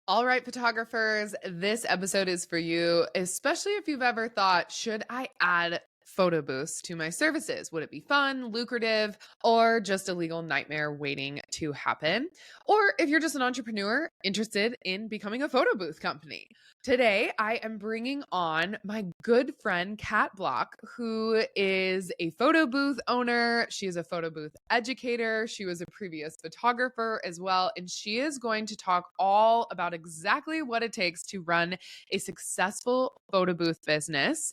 All right, photographers, this episode is for you, especially if you've ever thought, should I add photo booths to my services? Would it be fun, lucrative, or just a legal nightmare waiting to happen? Or if you're just an entrepreneur interested in becoming a photo booth company. Today, I am bringing on my good friend, Cat Bloch, who is a photo booth owner. She is a photo booth educator. She was a previous photographer as well. And she is going to talk all about exactly what it takes to run a successful photo booth business.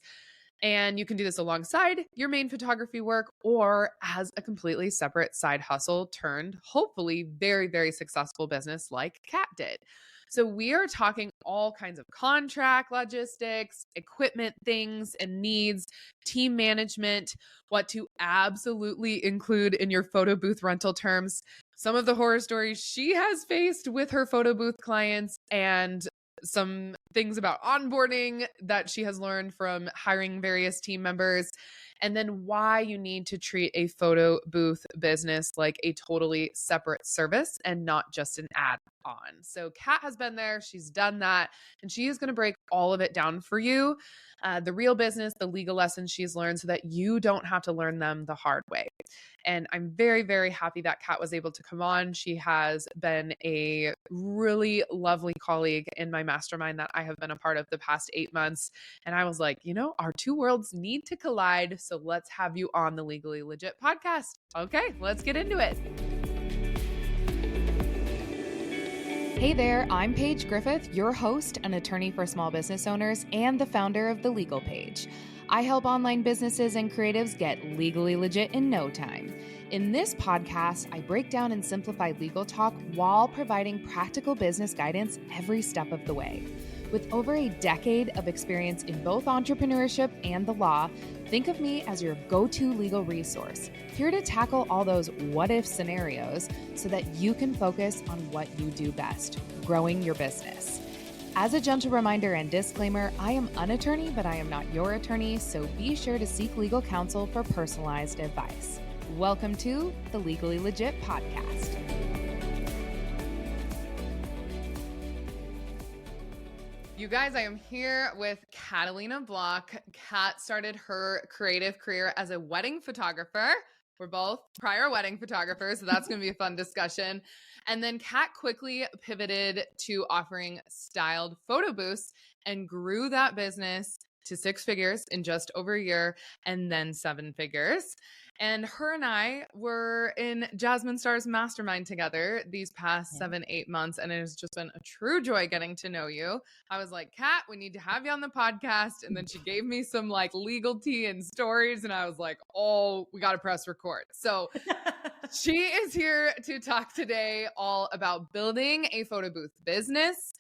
And you can do this alongside your main photography work or as a completely separate side hustle turned, hopefully, very, very successful business like Kat did. So we are talking all kinds of contract logistics, equipment things and needs, team management, what to absolutely include in your photo booth rental terms, some of the horror stories she has faced with her photo booth clients, and some things about onboarding that she has learned from hiring various team members, and then why you need to treat a photo booth business like a totally separate service and not just an add-on. So Kat has been there, she's done that, and she is going to break all of it down for you. The real business, the legal lessons she's learned so that you don't have to learn them the hard way. And I'm very, very happy that Kat was able to come on. She has been a really lovely colleague in my mastermind that I have been a part of the past 8 months. And I was like, our two worlds need to collide. So let's have you on the Legally Legit podcast. Okay, let's get into it. Hey there, I'm Paige Griffith, your host, an attorney for small business owners, and the founder of The Legal Page. I help online businesses and creatives get legally legit in no time. In this podcast, I break down and simplify legal talk while providing practical business guidance every step of the way. With over a decade of experience in both entrepreneurship and the law, think of me as your go-to legal resource, here to tackle all those what-if scenarios so that you can focus on what you do best, growing your business. As a gentle reminder and disclaimer, I am an attorney, but I am not your attorney, so be sure to seek legal counsel for personalized advice. Welcome to the Legally Legit podcast. You guys, I am here with Catalina Bloch. Kat started her creative career as a wedding photographer. We're both prior wedding photographers, so that's going to be a fun discussion. And then Kat quickly pivoted to offering styled photo booths and grew that business to 6 figures in just over a year and then 7 figures. And her and I were in Jasmine Star's mastermind together these past 7-8 months. And it has just been a true joy getting to know you. I was like, Kat, we need to have you on the podcast. And then she gave me some legal tea and stories. And I was like, oh, we got to press record. So she is here to talk today all about building a photo booth business,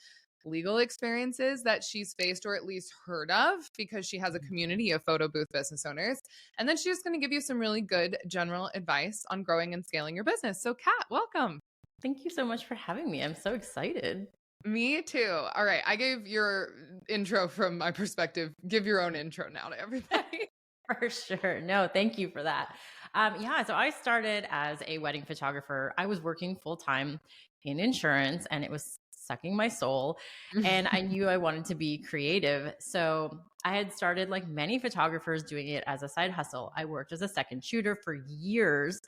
legal experiences that she's faced or at least heard of because she has a community of photo booth business owners. And then she's going to give you some really good general advice on growing and scaling your business. So Kat, welcome. Thank you so much for having me. I'm so excited. Me too. All right. I gave your intro from my perspective. Give your own intro now to everybody. For sure. No, thank you for that. So I started as a wedding photographer. I was working full-time in insurance and it was sucking my soul. And I knew I wanted to be creative. So I had started, like many photographers, doing it as a side hustle. I worked as a second shooter for years.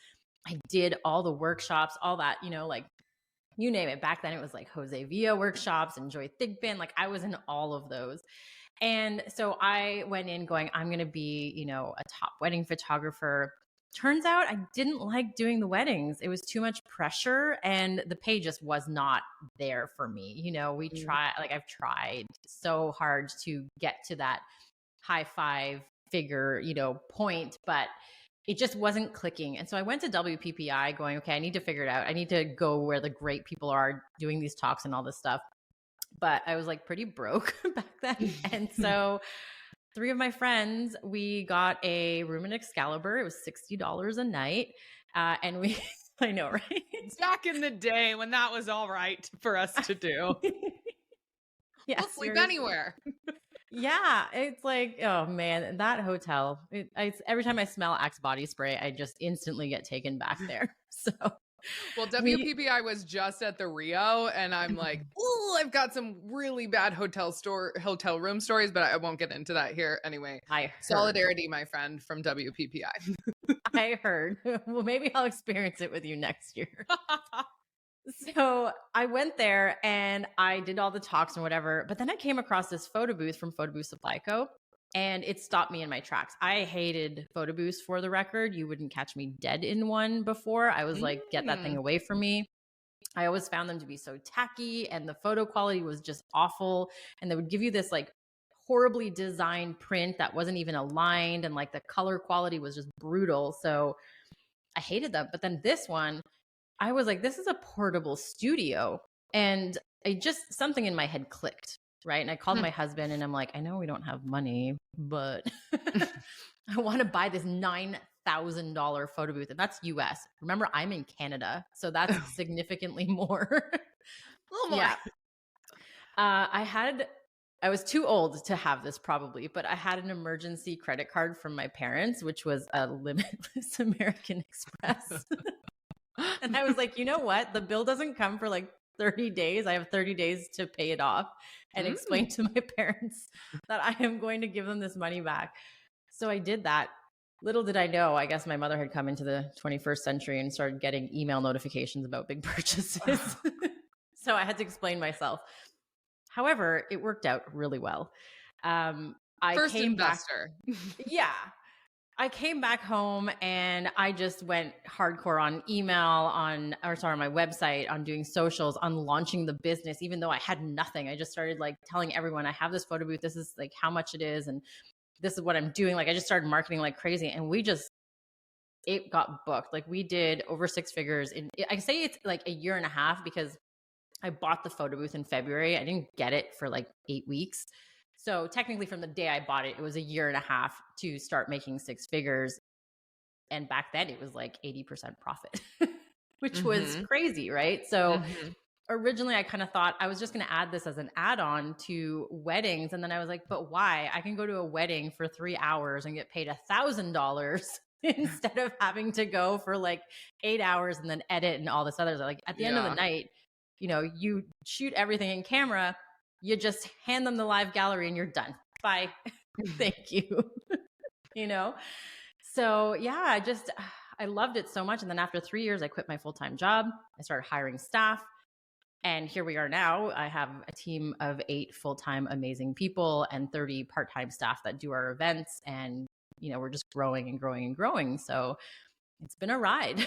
I did all the workshops, all that, you name it. Back then it was like Jose Villa workshops and Joy Thigpen. I was in all of those. And so I went in going, I'm going to be, a top wedding photographer. Turns out I didn't like doing the weddings. It was too much pressure and the pay just was not there for me. I've tried so hard to get to that high 5-figure, point, but it just wasn't clicking. And so I went to WPPI going, okay, I need to figure it out. I need to go where the great people are doing these talks and all this stuff. But I was pretty broke back then. And so 3 of my friends, we got a room in Excalibur. It was $60 a night. And we, I know, right? Back in the day when that was all right for us to do. Yeah, we'll sleep anywhere. Yeah. It's oh man, that hotel, every time I smell Axe body spray, I just instantly get taken back there. So Well, We WPPI was just at the Rio, and I'm like, oh, I've got some really bad hotel room stories, but I won't get into that here anyway. I heard. Solidarity, my friend, from WPPI. I heard. Well, maybe I'll experience it with you next year. So I went there and I did all the talks and whatever, but then I came across this photo booth from Photo Booth Supply Co. And it stopped me in my tracks. I hated photo booths, for the record. You wouldn't catch me dead in one before. I was like, get that thing away from me. I always found them to be so tacky and the photo quality was just awful. And they would give you this like horribly designed print that wasn't even aligned. And like the color quality was just brutal. So I hated them. But then this one, I was like, this is a portable studio. And something in my head clicked. Right. And I called my husband and I'm like, I know we don't have money, but I want to buy this $9,000 photo booth. And that's US. Remember, I'm in Canada. So that's significantly more. A little more. Yeah. I was too old to have this probably, but I had an emergency credit card from my parents, which was a Limitless American Express. And I was like, you know what? The bill doesn't come for like 30 days. I have 30 days to pay it off and explain to my parents that I am going to give them this money back. So I did that. Little did I know, I guess my mother had come into the 21st century and started getting email notifications about big purchases. So I had to explain myself. However, it worked out really well. First investor. Yeah. I came back home and I just went hardcore on email, on my website, on doing socials, on launching the business, even though I had nothing. I just started like telling everyone I have this photo booth. This is like how much it is. And this is what I'm doing. Like I just started marketing like crazy and it got booked. Like we did over 6 figures I say it's like a year and a half because I bought the photo booth in February. I didn't get it for like 8 weeks. So technically from the day I bought it, it was a year and a half to start making 6 figures. And back then it was like 80% profit, which was crazy, right? So originally I kind of thought I was just going to add this as an add-on to weddings. And then I was like, but why? I can go to a wedding for 3 hours and get paid $1,000 instead of having to go for like 8 hours and then edit and all this other. Like at the end of the night, you shoot everything in camera, you just hand them the live gallery and you're done. Bye. Thank you. So yeah, I loved it so much. And then after 3 years, I quit my full-time job. I started hiring staff. And here we are now. I have a team of 8 full-time amazing people and 30 part-time staff that do our events. And, we're just growing and growing and growing. So it's been a ride.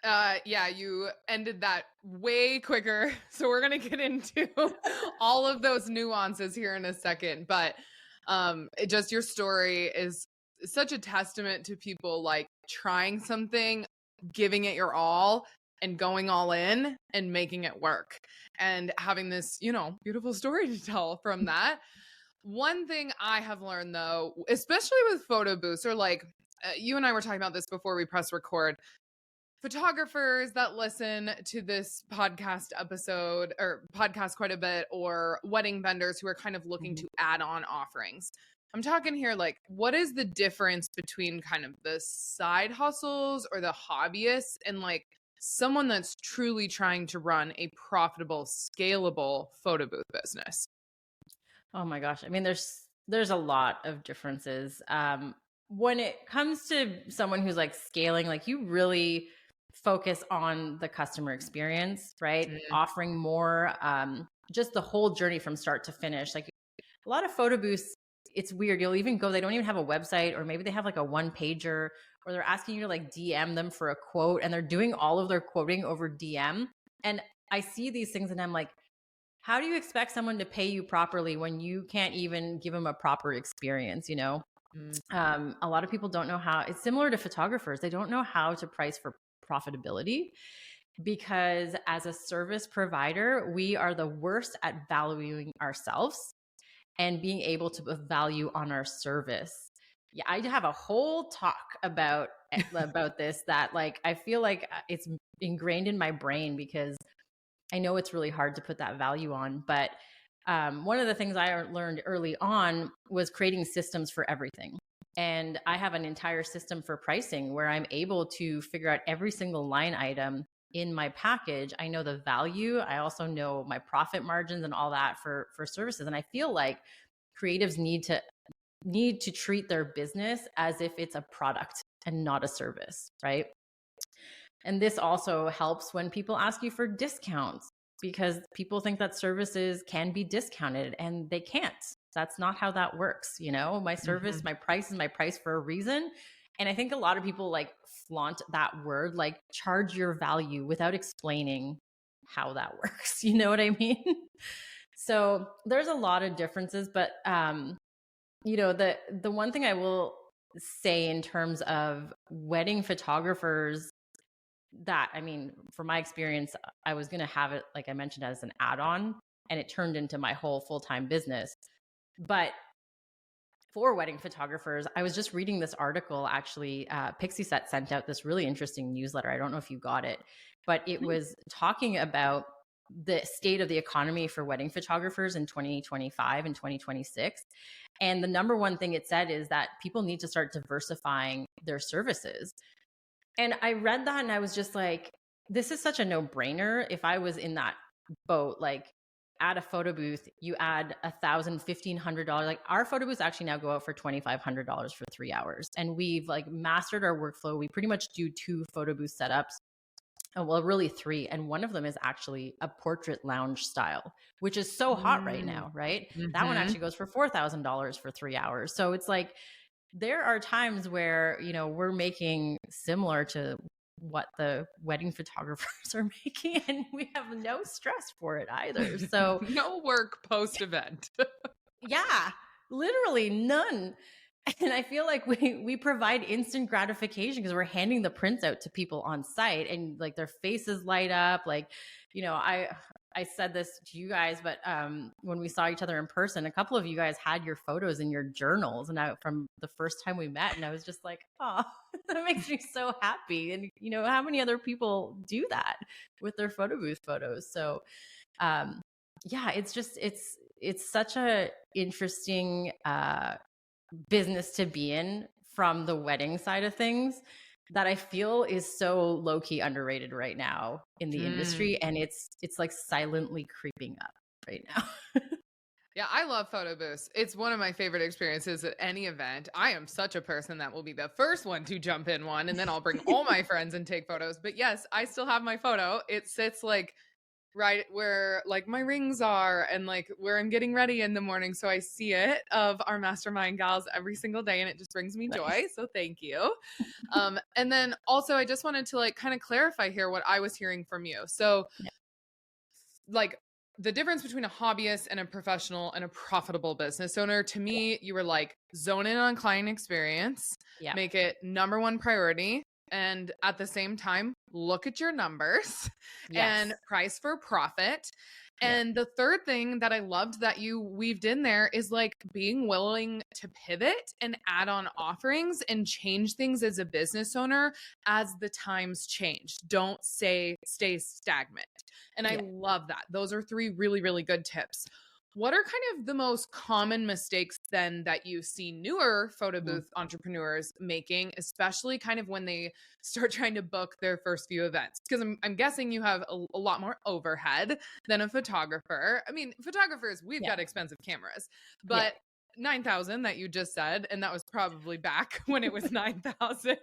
Yeah, you ended that way quicker. So we're going to get into all of those nuances here in a second. But just your story is such a testament to people like trying something, giving it your all, and going all in and making it work and having this, beautiful story to tell from that. One thing I have learned though, especially with photo booths, or like you and I were talking about this before we press record, photographers that listen to this podcast episode or podcast quite a bit, or wedding vendors who are kind of looking to add on offerings. I'm talking here, like, what is the difference between kind of the side hustles or the hobbyists and like someone that's truly trying to run a profitable, scalable photo booth business? Oh my gosh. I mean, there's a lot of differences. When it comes to someone who's like scaling, like you really focus on the customer experience, right? Offering more, just the whole journey from start to finish. Like a lot of photo booths, it's weird. You'll even go, they don't even have a website, or maybe they have like a 1-pager, or they're asking you to like DM them for a quote, and they're doing all of their quoting over DM. And I see these things and I'm like, how do you expect someone to pay you properly when you can't even give them a proper experience, A lot of people don't know how. It's similar to photographers. They don't know how to price for profitability, because as a service provider, we are the worst at valuing ourselves and being able to put value on our service. Yeah, I have a whole talk about this that like I feel like it's ingrained in my brain, because I know it's really hard to put that value on. But one of the things I learned early on was creating systems for everything. And I have an entire system for pricing where I'm able to figure out every single line item in my package. I know the value. I also know my profit margins and all that for services. And I feel like creatives need to treat their business as if it's a product and not a service, right? And this also helps when people ask you for discounts, because people think that services can be discounted and they can't. That's not how that works. My service, my price is my price for a reason. And I think a lot of people like flaunt that word, like charge your value, without explaining how that works. You know what I mean? So there's a lot of differences, but the one thing I will say in terms of wedding photographers, that, I mean, from my experience, I was going to have it, like I mentioned, as an add-on, and it turned into my whole full-time business. But for wedding photographers, I was just reading this article, actually. Pixie Set sent out this really interesting newsletter. I don't know if you got it, but it was talking about the state of the economy for wedding photographers in 2025 and 2026. And the number one thing it said is that people need to start diversifying their services. And I read that and I was just like, this is such a no-brainer. If I was in that boat, like, at a photo booth, you add $1,000, $1,500. Like, our photo booths actually now go out for $2,500 for 3 hours. And we've like mastered our workflow. We pretty much do 2 photo booth setups. Well, really 3. And one of them is actually a portrait lounge style, which is so hot right now, right? That one actually goes for $4,000 for 3 hours. So it's like, there are times where, we're making similar to what the wedding photographers are making, and we have no stress for it either. So no work post-event. Yeah, literally none. And I feel like we provide instant gratification because we're handing the prints out to people on site, and like their faces light up. Like, I said this to you guys, but when we saw each other in person, a couple of you guys had your photos in your journals, and from the first time we met, and I was just like, oh, that makes me so happy. And how many other people do that with their photo booth photos? So yeah, it's such a interesting business to be in from the wedding side of things, that I feel is so low-key underrated right now in the industry. And it's like silently creeping up right now. Yeah, I love photo booths. It's one of my favorite experiences at any event. I am such a person that will be the first one to jump in one, and then I'll bring all my friends and take photos. But yes, I still have my photo. It sits like right where like my rings are, and like where I'm getting ready in the morning. So I see it of our mastermind gals every single day, and it just brings me joy. So thank you. And then also I just wanted to like kind of clarify here what I was hearing from you. So like the difference between a hobbyist and a professional and a profitable business owner, to me, you were like, zone in on client experience, make it number one priority. And at the same time, look at your numbers and price for profit. And the third thing that I loved that you weaved in there is like being willing to pivot and add on offerings and change things as a business owner as the times change. Don't stay stagnant. And I love that. Those are 3 really, really good tips. What are kind of the most common mistakes then that you see newer photo booth entrepreneurs making, especially kind of when they start trying to book their first few events? Because I'm guessing you have a lot more overhead than a photographer. I mean, photographers, we've got expensive cameras, but 9,000 that you just said, and that was probably back when it was 9,000.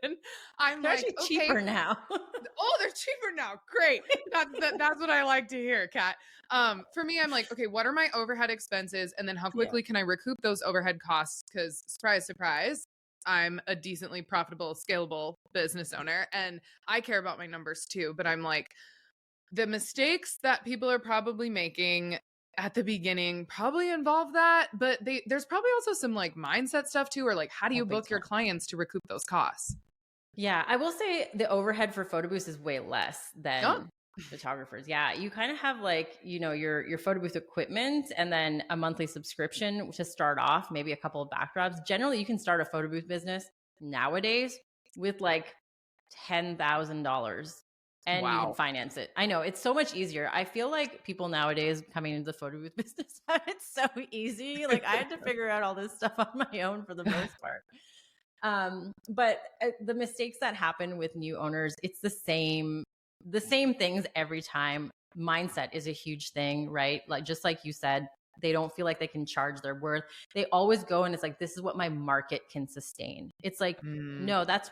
I'm They're like, actually cheaper now. Oh, they're cheaper now. Great. That's what I like to hear, Kat. For me, I'm like, okay, what are my overhead expenses? And then how quickly can I recoup those overhead costs? Because surprise, surprise, I'm a decently profitable, scalable business owner, and I care about my numbers too. But I'm like, the mistakes that people are probably making at the beginning probably involve that, but there's probably also some like mindset stuff too, or like, how do you book your clients to recoup those costs? Yeah, I will say the overhead for photo booths is way less than photographers. Yeah, you kind of have like, your photo booth equipment and then a monthly subscription to start off, maybe a couple of backdrops. Generally, you can start a photo booth business nowadays with like $10,000. And you can finance it. I know, it's so much easier. I feel like people nowadays coming into the photo booth business, it's so easy. Like I had to figure out all this stuff on my own for the most part. But the mistakes that happen with new owners, it's the same things every time. Mindset is a huge thing, right? Like, just like you said, they don't feel like they can charge their worth. They always go and it's like, this is what my market can sustain. It's like, Mm. no, that's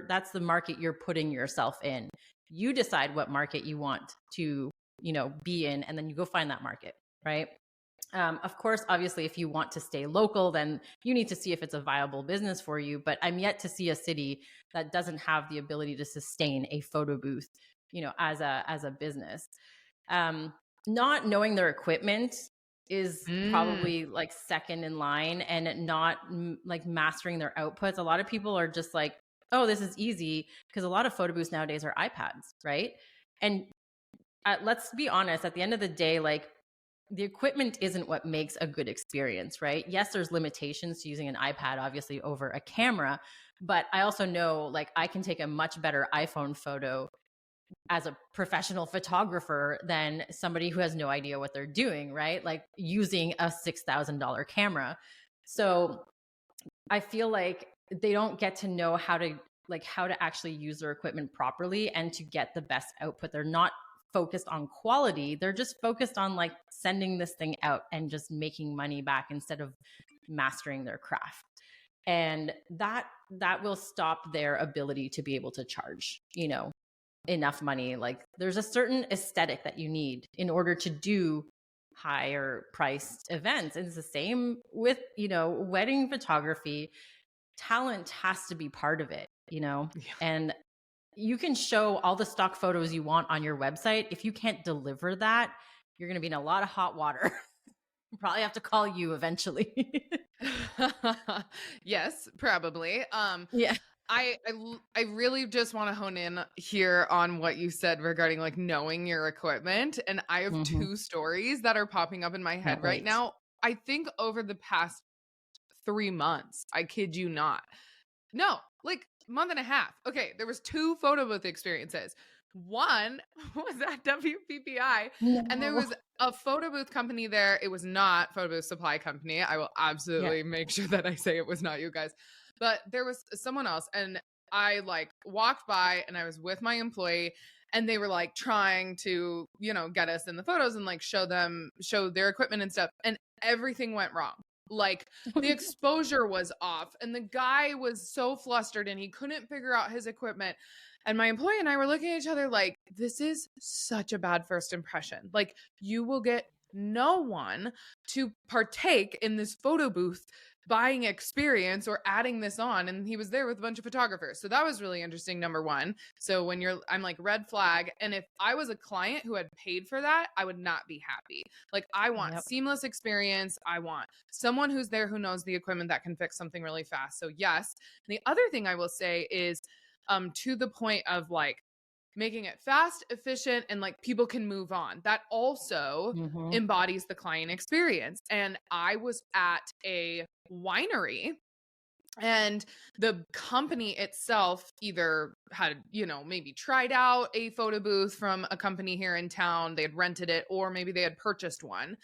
that's the market you're putting yourself in. You decide what market you want to, be in, and then you go find that market, right? Of course, obviously, if you want to stay local, then you need to see if it's a viable business for you. But I'm yet to see a city that doesn't have the ability to sustain a photo booth, as a business. Not knowing their equipment is Mm. probably like second in line, and not like mastering their outputs. A lot of people are just like, oh, this is easy, because a lot of photo booths nowadays are iPads, right? And let's be honest, at the end of the day, like, the equipment isn't what makes a good experience, right? Yes, there's limitations to using an iPad, obviously, over a camera. But I also know, like, I can take a much better iPhone photo as a professional photographer than somebody who has no idea what they're doing, right? Like, using a $6,000 camera. So I feel like they don't get to know how to actually use their equipment properly and to get the best output. They're not focused on quality. They're just focused on like sending this thing out and just making money back instead of mastering their craft. And that will stop their ability to be able to charge, enough money. Like, there's a certain aesthetic that you need in order to do higher priced events. And it's the same with, wedding photography. Talent has to be part of it, Yeah. and you can show all the stock photos you want on your website. If you can't deliver that, you're going to be in a lot of hot water. Probably have to call you eventually. Yes, probably. Yeah. I really just want to hone in here on what you said regarding like knowing your equipment. And I have Mm-hmm. two stories that are popping up in my head Can't right wait. now. I think over the past 3 months, I kid you not. No, like month and a half. Okay, there was two photo booth experiences. One was at WPPI, and there No. was a photo booth company there. It was not Photo Booth Supply Company. I will Yeah. absolutely make sure that I say it was not you guys. But there was someone else, and I like walked by and I was with my employee, and they were like trying to, get us in the photos and like show their equipment and stuff. And everything went wrong. Like, the exposure was off, and the guy was so flustered and he couldn't figure out his equipment. And my employee and I were looking at each other like, this is such a bad first impression. Like, you will get no one to partake in this photo booth buying experience or adding this on. And he was there with a bunch of photographers. So that was really interesting, number one. So I'm like, red flag. And if I was a client who had paid for that, I would not be happy. Like, I want Yep. seamless experience. I want someone who's there who knows the equipment that can fix something really fast. So yes. And the other thing I will say is, to the point of like making it fast, efficient, and like people can move on. That also Mm-hmm. embodies the client experience. And I was at a winery, and the company itself either had, maybe tried out a photo booth from a company here in town, they had rented it, or maybe they had purchased one.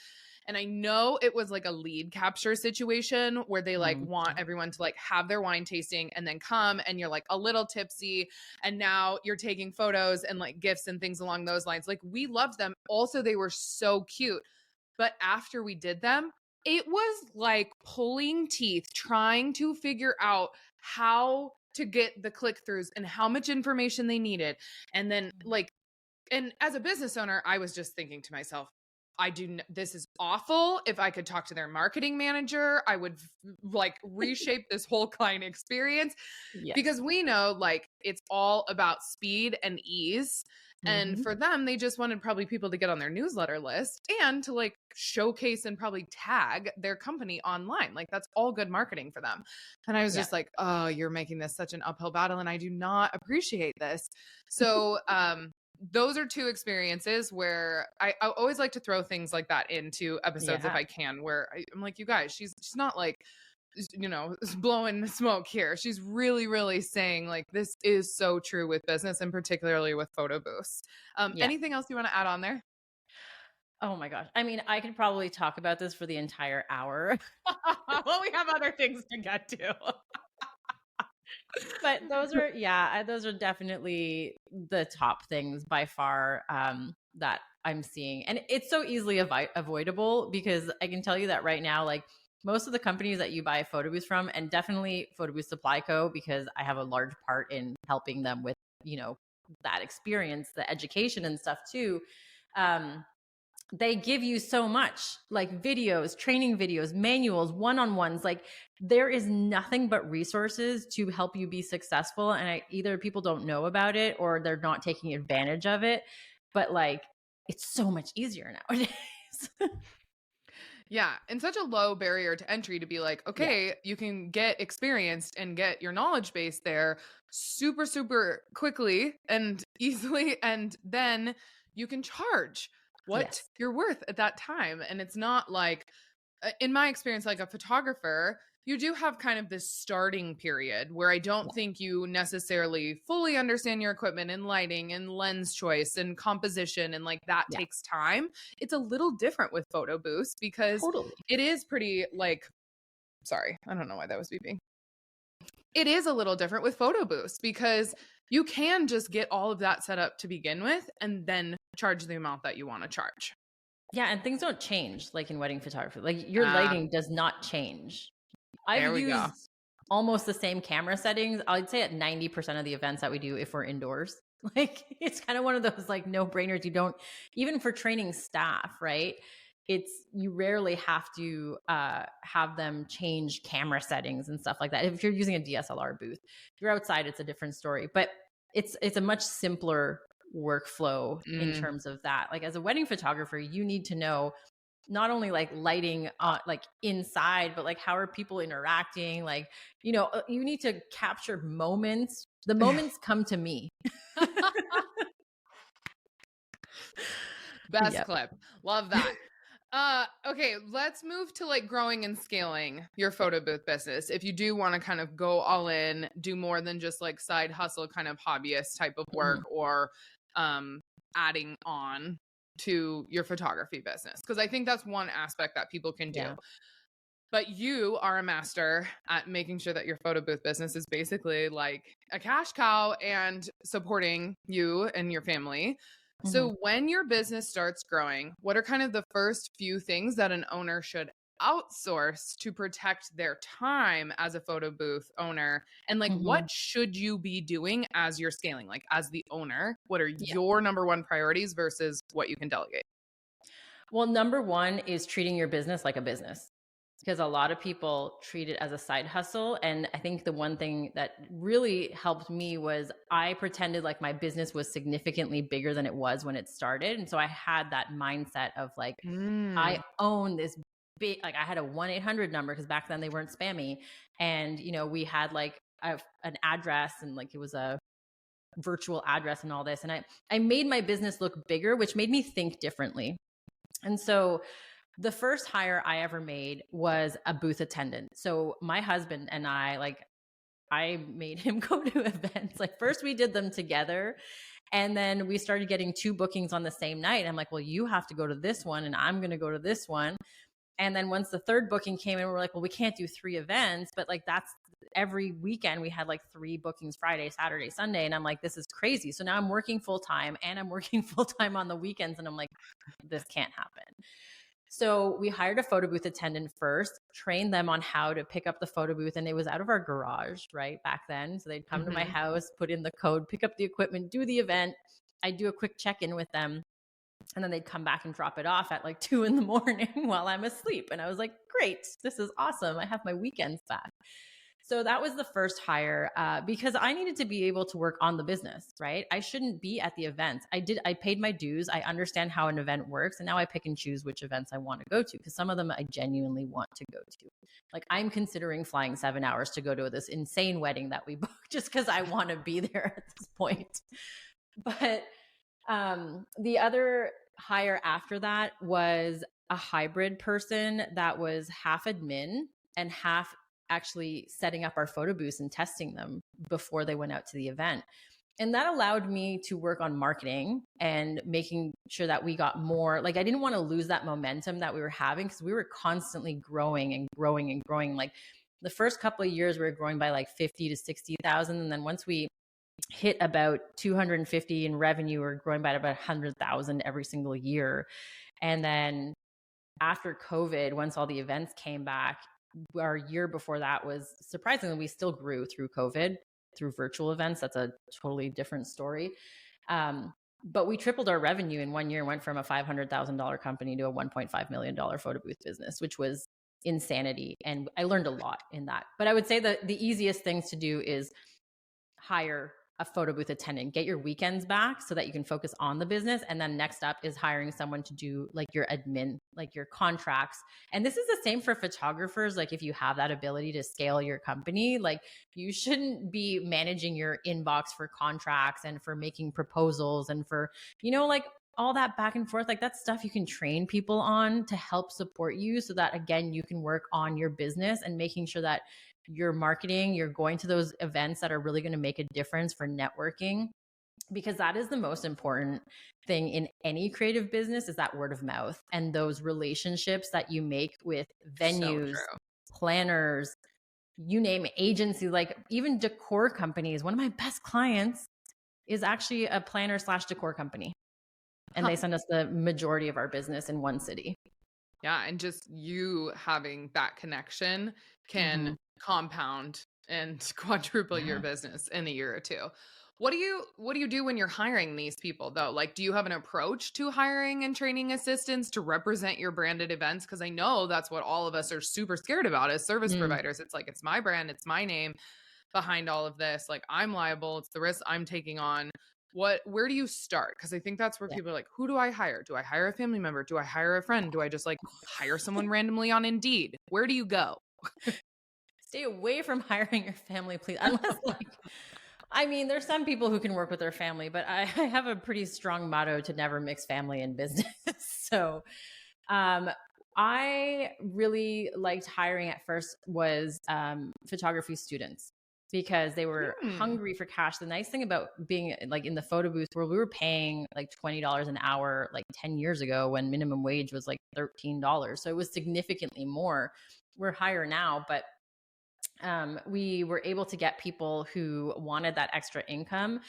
And I know it was like a lead capture situation where they like want everyone to like have their wine tasting and then come, and you're like a little tipsy, and now you're taking photos and like gifts and things along those lines. Like, we loved them. Also, they were so cute. But after we did them, it was like pulling teeth trying to figure out how to get the click throughs and how much information they needed. And then like, and as a business owner, I was just thinking to myself, this is awful. If I could talk to their marketing manager, I would like reshape this whole client experience, Yes. because we know like it's all about speed and ease. And Mm-hmm. for them, they just wanted probably people to get on their newsletter list and to like showcase and probably tag their company online. Like, that's all good marketing for them. And I was Yeah. just like, oh, you're making this such an uphill battle, and I do not appreciate this. So, those are two experiences where I always like to throw things like that into episodes if Yeah. I can, where I'm like, you guys, she's not like, blowing smoke here. She's really, really saying like, this is so true with business, and particularly with photo booths. Yeah. Anything else you want to add on there? Oh my gosh. I mean, I could probably talk about this for the entire hour. Well, we have other things to get to. But those are definitely the top things by far that I'm seeing. And it's so easily avoidable because I can tell you that right now, like most of the companies that you buy photo booths from, and definitely Photo Booth Supply Co., because I have a large part in helping them with, that experience, the education and stuff too. Um, they give you so much, like videos, training videos, manuals, one-on-ones. Like there is nothing but resources to help you be successful. And either people don't know about it or they're not taking advantage of it. But like, it's so much easier nowadays. Yeah. And such a low barrier to entry to be like, okay, you can get experienced and get your knowledge base there super, super quickly and easily. And then you can charge what you're worth at that time. And it's not like, in my experience, like a photographer, you do have kind of this starting period where I don't think you necessarily fully understand your equipment and lighting and lens choice and composition, and like that takes time. It's a little different with photo booths because it is pretty like, sorry, I don't know why that was beeping. It is a little different with photo booths because you can just get all of that set up to begin with and then charge the amount that you want to charge. Yeah, and things don't change like in wedding photography. Like your lighting does not change. I've used almost the same camera settings. I'd say at 90% of the events that we do if we're indoors. Like it's kind of one of those like no-brainers. You don't, even for training staff, right? You rarely have to have them change camera settings and stuff like that. If you're using a DSLR booth, if you're outside, it's a different story. But it's a much simpler workflow in terms of that. Like as a wedding photographer, you need to know not only like lighting like inside, but like how are people interacting? Like, you need to capture moments. The moments come to me. Best clip. Love that. Okay, let's move to like growing and scaling your photo booth business. If you do want to kind of go all in, do more than just like side hustle kind of hobbyist type of work or adding on to your photography business. Because I think that's one aspect that people can do. Yeah. But you are a master at making sure that your photo booth business is basically like a cash cow and supporting you and your family. So when your business starts growing, what are kind of the first few things that an owner should outsource to protect their time as a photo booth owner? And like, what should you be doing as you're scaling? Like as the owner, what are your number one priorities versus what you can delegate? Well, number one is treating your business like a business. Because a lot of people treat it as a side hustle. And I think the one thing that really helped me was I pretended like my business was significantly bigger than it was when it started. And so I had that mindset of like, I own this big, like I had a 1-800 number because back then they weren't spammy. And, we had like an address and like it was a virtual address and all this. And I made my business look bigger, which made me think differently. And so the first hire I ever made was a booth attendant. So my husband and I made him go to events. Like first we did them together and then we started getting 2 bookings on the same night. I'm like, well, you have to go to this one and I'm going to go to this one. And then once the 3rd booking came in, we're like, well, we can't do 3 events, but like that's every weekend we had like 3 bookings, Friday, Saturday, Sunday. And I'm like, this is crazy. So now I'm working full time and I'm working full time on the weekends. And I'm like, this can't happen. So we hired a photo booth attendant first, trained them on how to pick up the photo booth. And it was out of our garage, right, back then. So they'd come to my house, put in the code, pick up the equipment, do the event. I'd do a quick check-in with them. And then they'd come back and drop it off at like 2 a.m. while I'm asleep. And I was like, great, this is awesome. I have my weekends back. So that was the first hire because I needed to be able to work on the business, right? I shouldn't be at the events. I paid my dues. I understand how an event works. And now I pick and choose which events I want to go to because some of them I genuinely want to go to. Like I'm considering flying 7 hours to go to this insane wedding that we booked just because I want to be there at this point. But the other hire after that was a hybrid person that was half admin and half actually setting up our photo booths and testing them before they went out to the event. And that allowed me to work on marketing and making sure that we got more, like I didn't want to lose that momentum that we were having because we were constantly growing and growing and growing. Like The first couple of years we were growing by like 50 to 60,000. And then once we hit about 250 in revenue, we're growing by about 100,000 every single year. And then after COVID, once all the events came back, our year before that was surprisingly, we still grew through COVID, through virtual events. That's a totally different story. But we tripled our revenue in 1 year, went from a $500,000 company to a $1.5 million photo booth business, which was insanity. And I learned a lot in that. But I would say that the easiest things to do is hire a photo booth attendant, get your weekends back so that you can focus on the business. And then next up is hiring someone to do like your admin, like your contracts. And this is the same for photographers. Like if you have that ability to scale your company, like you shouldn't be managing your inbox for contracts and for making proposals and for, like all that back and forth. Like that's stuff you can train people on to help support you so that again, you can work on your business and making sure that your marketing, you're going to those events that are really going to make a difference for networking, because that is the most important thing in any creative business is that word of mouth and those relationships that you make with venues, planners, you name it, agency, like even decor companies. One of my best clients is actually a planner / decor company. And they send us the majority of our business in one city. Yeah. And just you having that connection can compound and quadruple your business in a year or two. What do you do when you're hiring these people though? Like, do you have an approach to hiring and training assistants to represent your branded events? Because I know that's what all of us are super scared about as service providers. It's like, it's my brand, it's my name behind all of this. Like I'm liable. It's the risk I'm taking on. Where do you start? Because I think that's where people are like, who do I hire? Do I hire a family member? Do I hire a friend? Do I just like hire someone randomly on Indeed? Where do you go? Stay away from hiring your family, please. Unless there's some people who can work with their family, but I have a pretty strong motto to never mix family and business. So I really liked hiring at first was photography students, because they were hungry for cash. The nice thing about being like in the photo booth where we were paying like $20 an hour, like 10 years ago when minimum wage was like $13. So it was significantly more. We're higher now, but we were able to get people who wanted that extra income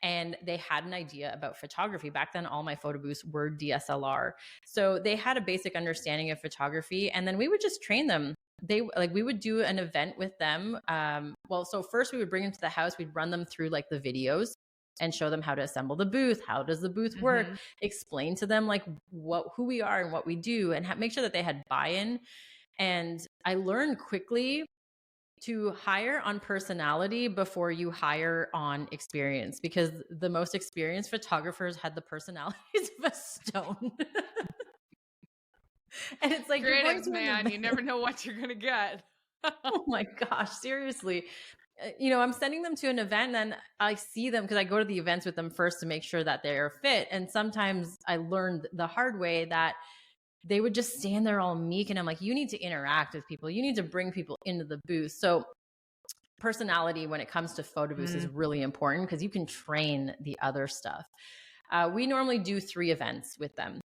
and they had an idea about photography. Back then, all my photo booths were DSLR. So they had a basic understanding of photography, and then we would just train them. We would do an event with them. So first we would bring them to the house. We'd run them through like the videos and show them how to assemble the booth. How does the booth work? Explain to them like who we are and what we do, and make sure that they had buy-in. And I learned quickly to hire on personality before you hire on experience, because the most experienced photographers had the personalities of a stone. And it's like, critics, man, you never know what you're going to get. Oh my gosh, seriously. I'm sending them to an event and then I see them because I go to the events with them first to make sure that they're fit. And sometimes I learned the hard way that they would just stand there all meek. And I'm like, you need to interact with people. You need to bring people into the booth. So personality when it comes to photo booths is really important because you can train the other stuff. We normally do 3 events with them.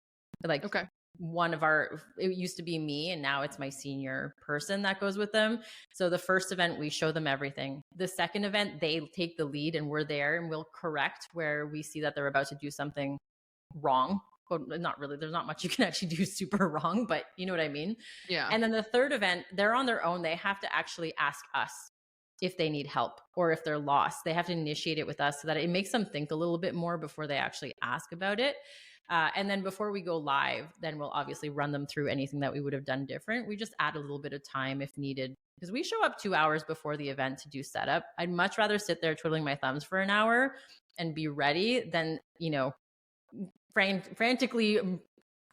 Like, okay. It used to be me and now it's my senior person that goes with them. So the first event, we show them everything. The second event, they take the lead and we're there and we'll correct where we see that they're about to do something wrong. Well, not really. There's not much you can actually do super wrong, but you know what I mean? Yeah. And then the third event, they're on their own. They have to actually ask us if they need help or if they're lost. They have to initiate it with us so that it makes them think a little bit more before they actually ask about it. And then before we go live, then we'll obviously run them through anything that we would have done different. We just add a little bit of time if needed, because we show up 2 hours before the event to do setup. I'd much rather sit there twiddling my thumbs for an hour and be ready than, frantically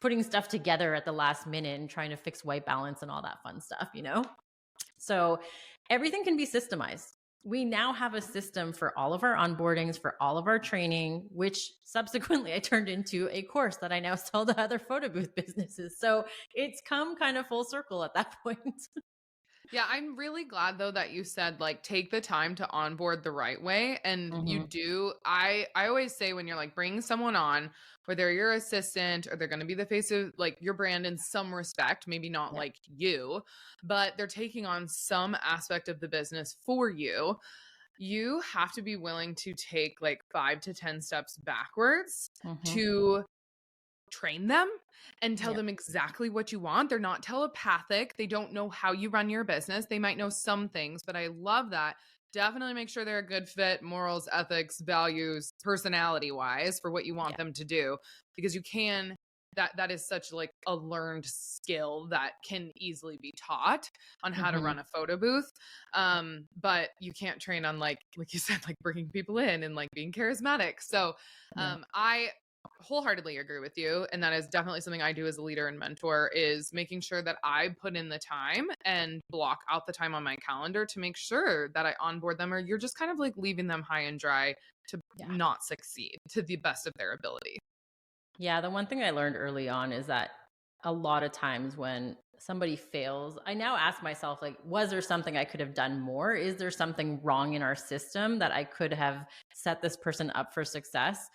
putting stuff together at the last minute and trying to fix white balance and all that fun stuff, So everything can be systemized. We now have a system for all of our onboardings, for all of our training, which subsequently I turned into a course that I now sell to other photo booth businesses. So it's come kind of full circle at that point. Yeah, I'm really glad though that you said like take the time to onboard the right way. And you Hmm. do. I always say when you're like bringing someone on, whether you're your assistant or they're going to be the face of like your brand in some respect, maybe not Yeah. like you, but they're taking on some aspect of the business for you. You have to be willing to take like 5 to 10 steps backwards Hmm. to train them and tell Yep. them exactly what you want. They're not telepathic. They don't know how you run your business. They might know some things, but I love that. Definitely make sure they're a good fit, morals, ethics, values, personality wise for what you want Yeah. them to do because you can that is such like a learned skill that can easily be taught on how to Hmm. run a photo booth. But you can't train on like you said like bringing people in and like being charismatic. So Yeah. I wholeheartedly agree with you, and that is definitely something I do as a leader and mentor is making sure that I put in the time and block out the time on my calendar to make sure that I onboard them, or you're just kind of like leaving them high and dry to Yeah. not succeed to the best of their ability. Yeah. The one thing I learned early on is that a lot of times when somebody fails, I now ask myself, like, was there something I could have done more? Is there something wrong in our system that I could have set this person up for success?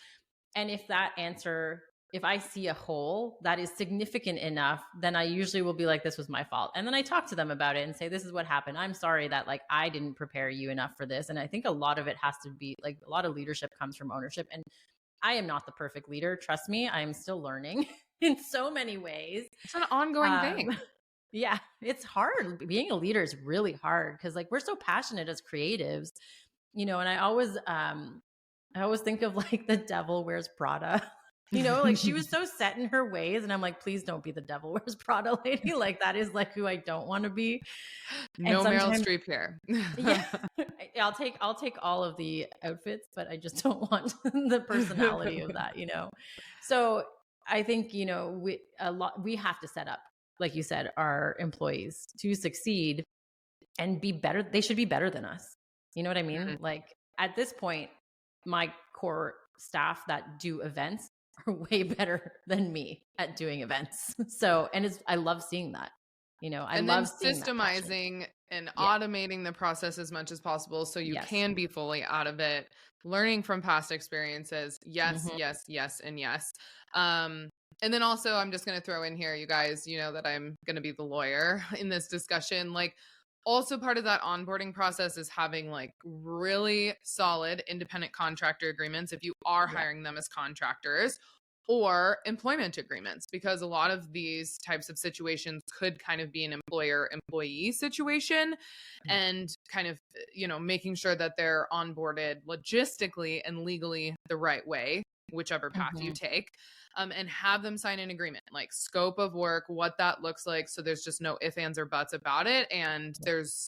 And if that answer, if I see a hole that is significant enough, then I usually will be like, this was my fault. And then I talk to them about it and say, this is what happened. I'm sorry that like I didn't prepare you enough for this. And I think a lot of it has to be like a lot of leadership comes from ownership. And I am not the perfect leader. Trust me, I am still learning in so many ways. It's an ongoing Um, thing. yeah, it's hard. Being a leader is really hard because like we're so passionate as creatives, and I always think of like the devil wears Prada. Like she was so set in her ways and I'm like, please don't be the devil wears Prada lady. Like that is like who I don't want to be. And No Meryl sometimes Streep here. yeah, I'll take all of the outfits, but I just don't want the personality of that. So I think, we have to set up, like you said, our employees to succeed and be better. They should be better than us. You know what I mean? Mhm. Like at this point, my core staff that do events are way better than me at doing events. So, and I love seeing that. I And then love seeing that passion. systemizing and Yeah. automating the process as much as possible so you Yes. can be fully out of it, learning from past experiences. Yes, Hmm. yes, yes, and yes. Um, and then also, I'm just going to throw in here, you guys, you know that I'm going to be the lawyer in this discussion. Like, also part of that onboarding process is having like really solid independent contractor agreements if you are Yeah. hiring them as contractors or employment agreements, because a lot of these types of situations could kind of be an employer employee situation, Yeah. and kind of making sure that they're onboarded logistically and legally the right way, whichever path you Hmm. take, and have them sign an agreement like scope of work, what that looks like, so there's just no ifs ands or buts about it. And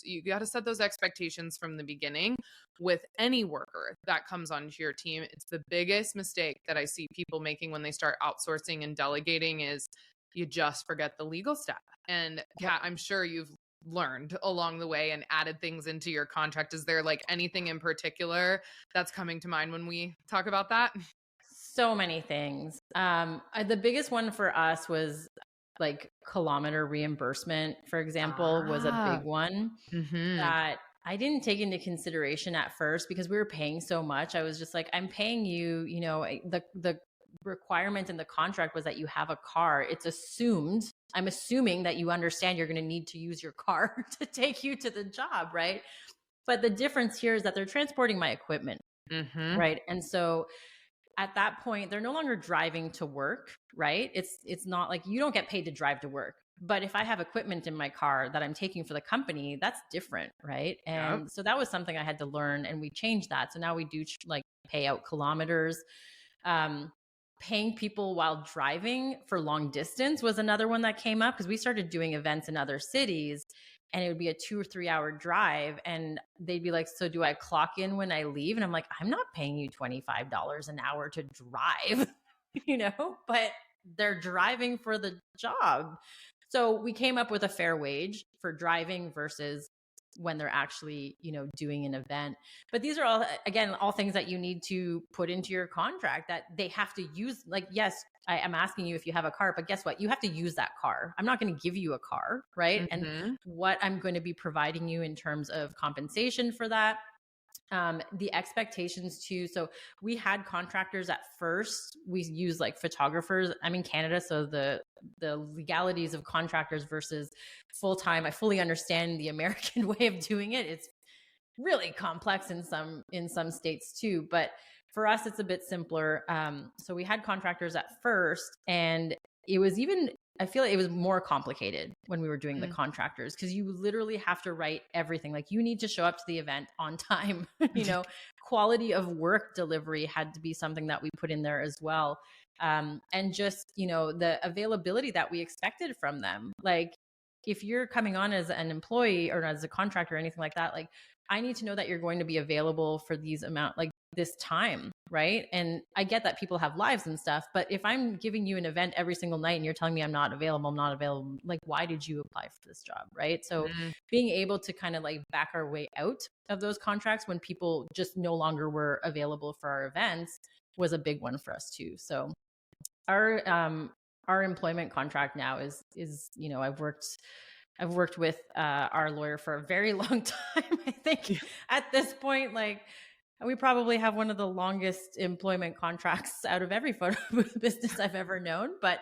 you got to set those expectations from the beginning with any worker that comes onto your team. It's the biggest mistake that I see people making when they start outsourcing and delegating is you just forget the legal step. And Yep. Kat, I'm sure you've learned along the way and added things into your contract. Is there like anything in particular that's coming to mind when we talk about that? So many things. The biggest one for us was like kilometer reimbursement, for example, was a big Ah. one Mhm. that I didn't take into consideration at first because we were paying so much. I was just like, I'm paying you, the requirement in the contract was that you have a car. It's assumed, I'm assuming that you understand you're going to need to use your car to take you to the job, right? But the difference here is that they're transporting my equipment, Mhm. right? And so at that point they're no longer driving to work, right? It's not like you don't get paid to drive to work, but if I have equipment in my car that I'm taking for the company, that's different, right? Yep. And so that was something I had to learn, and we changed that. So now we do like pay out kilometers. um Paying people while driving for long distance was another one that came up because we started doing events in other cities, and it would be a 2 or 3 hour drive, and they'd be like, so do I clock in when I leave? And I'm like, I'm not paying you $25 an hour to drive, but they're driving for the job. So we came up with a fair wage for driving versus when they're actually, doing an event. But these are all, again, all things that you need to put into your contract that they have to use. Like, yes, I am asking you if you have a car, but guess what? You have to use that car. I'm not going to give you a car, right? And Mm-hmm. what I'm going to be providing you in terms of compensation for that, the expectations too. So we had contractors at first. We use like photographers. I'm in Canada, so the legalities of contractors versus full time. I fully understand the American way of doing it. It's really complex in some states too, but for us it's a bit simpler. So we had contractors at first, and it was even, I feel like it was more complicated when we were doing the contractors, because you literally have to write everything. Like you need to show up to the event on time. Quality of work delivery had to be something that we put in there as well. And just, the availability that we expected from them. Like if you're coming on as an employee or as a contractor or anything like that, like I need to know that you're going to be available for this time, right? And I get that people have lives and stuff, but if I'm giving you an event every single night and you're telling me I'm not available, like why did you apply for this job, right? So being able to kind of like back our way out of those contracts when people just no longer were available for our events was a big one for us too. So our employment contract now is I've worked with our lawyer for a very long time. I think at this point, like we probably have one of the longest employment contracts out of every photo booth business I've ever known, but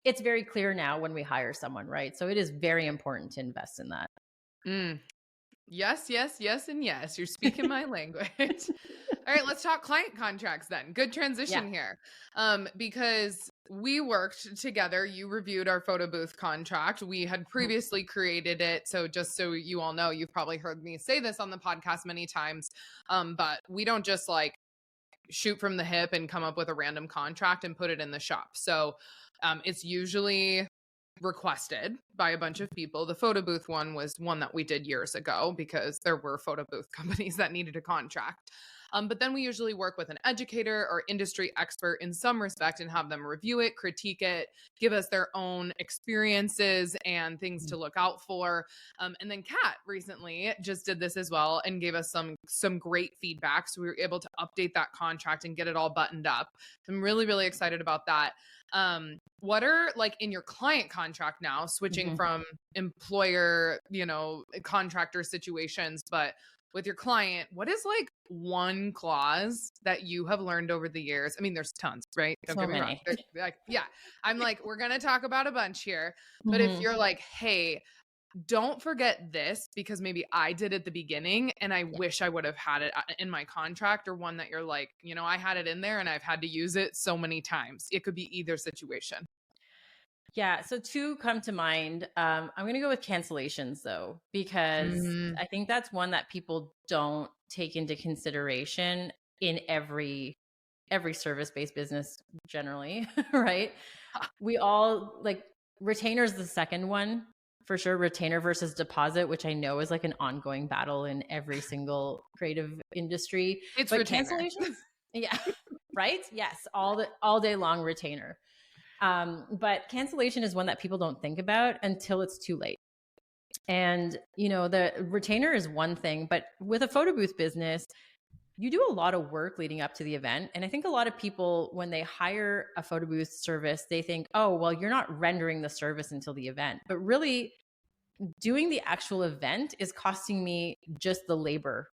it's very clear now when we hire someone, right? So it is very important to invest in that. Yes, yes, yes, and yes. You're speaking my language. All right, let's talk client contracts then. Good transition here. Because we worked together. You reviewed our photo booth contract. We had previously created it. So just so you all know, you've probably heard me say this on the podcast many times. But we don't just like shoot from the hip and come up with a random contract and put it in the shop. So it's usually requested by a bunch of people. The photo booth one was one that we did years ago because there were photo booth companies that needed a contract. But then we usually work with an educator or industry expert in some respect and have them review it, critique it, give us their own experiences and things to look out for. And then Cat recently just did this as well and gave us some great feedback. So we were able to update that contract and get it all buttoned up. So I'm really, really excited about that. What are like in your client contract now, switching from employer, contractor situations, but with your client, what is like one clause that you have learned over the years? I mean, there's tons, right? Don't get me wrong. I'm like, we're going to talk about a bunch here, but if you're like, hey, don't forget this because maybe I did at the beginning and I wish I would have had it in my contract, or one that you're like, I had it in there and I've had to use it so many times. It could be either situation. Yeah. So two come to mind. I'm going to go with cancellations though, because I think that's one that people don't take into consideration in every service-based business generally, right? We all like retainers, the second one for sure, retainer versus deposit, which I know is like an ongoing battle in every single creative industry. It's but retainer. Cancellations, yeah, right? Yes, all day long retainer. But cancellation is one that people don't think about until it's too late. And, the retainer is one thing, but with a photo booth business, you do a lot of work leading up to the event. And I think a lot of people, when they hire a photo booth service, they think, oh, well, you're not rendering the service until the event. But really, doing the actual event is costing me just the labor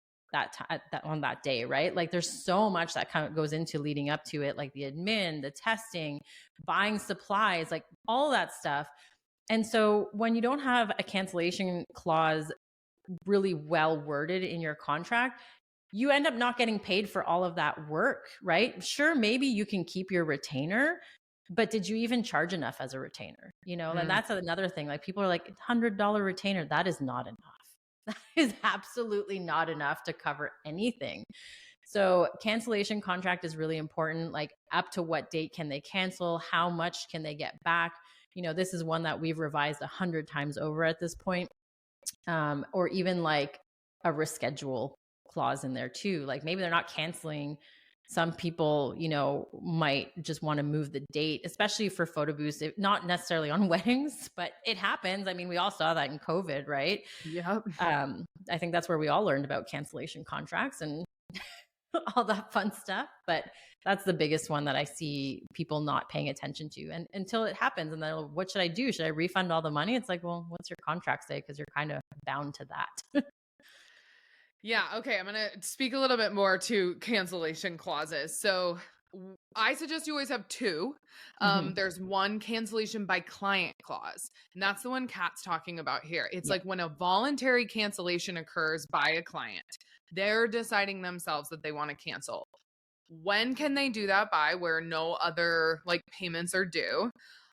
on that day, right? Like there's so much that kind of goes into leading up to it, like the admin, the testing, buying supplies, like all that stuff. And so when you don't have a cancellation clause really well worded in your contract, you end up not getting paid for all of that work, right? Sure, maybe you can keep your retainer, but did you even charge enough as a retainer? And that's another thing. Like people are like, $100 retainer, that is not enough. That is absolutely not enough to cover anything. So cancellation contract is really important. Like up to what date can they cancel? How much can they get back? This is one that we've revised 100 times over at this point. Or even like a reschedule clause in there too. Like maybe they're not canceling. Some people, might just want to move the date, especially for photo booths, not necessarily on weddings, but it happens. I mean, we all saw that in COVID, right? Yep. I think that's where we all learned about cancellation contracts. And all that fun stuff. But that's the biggest one that I see people not paying attention to. And until it happens, and then what should I do? Should I refund all the money? It's like, well, what's your contract say? Because you're kind of bound to that. Yeah. Okay. I'm going to speak a little bit more to cancellation clauses. So I suggest you always have two. There's one cancellation by client clause, and that's the one Kat's talking about here. It's like when a voluntary cancellation occurs by a client, they're deciding themselves that they want to cancel. When can they do that by where no other like payments are due?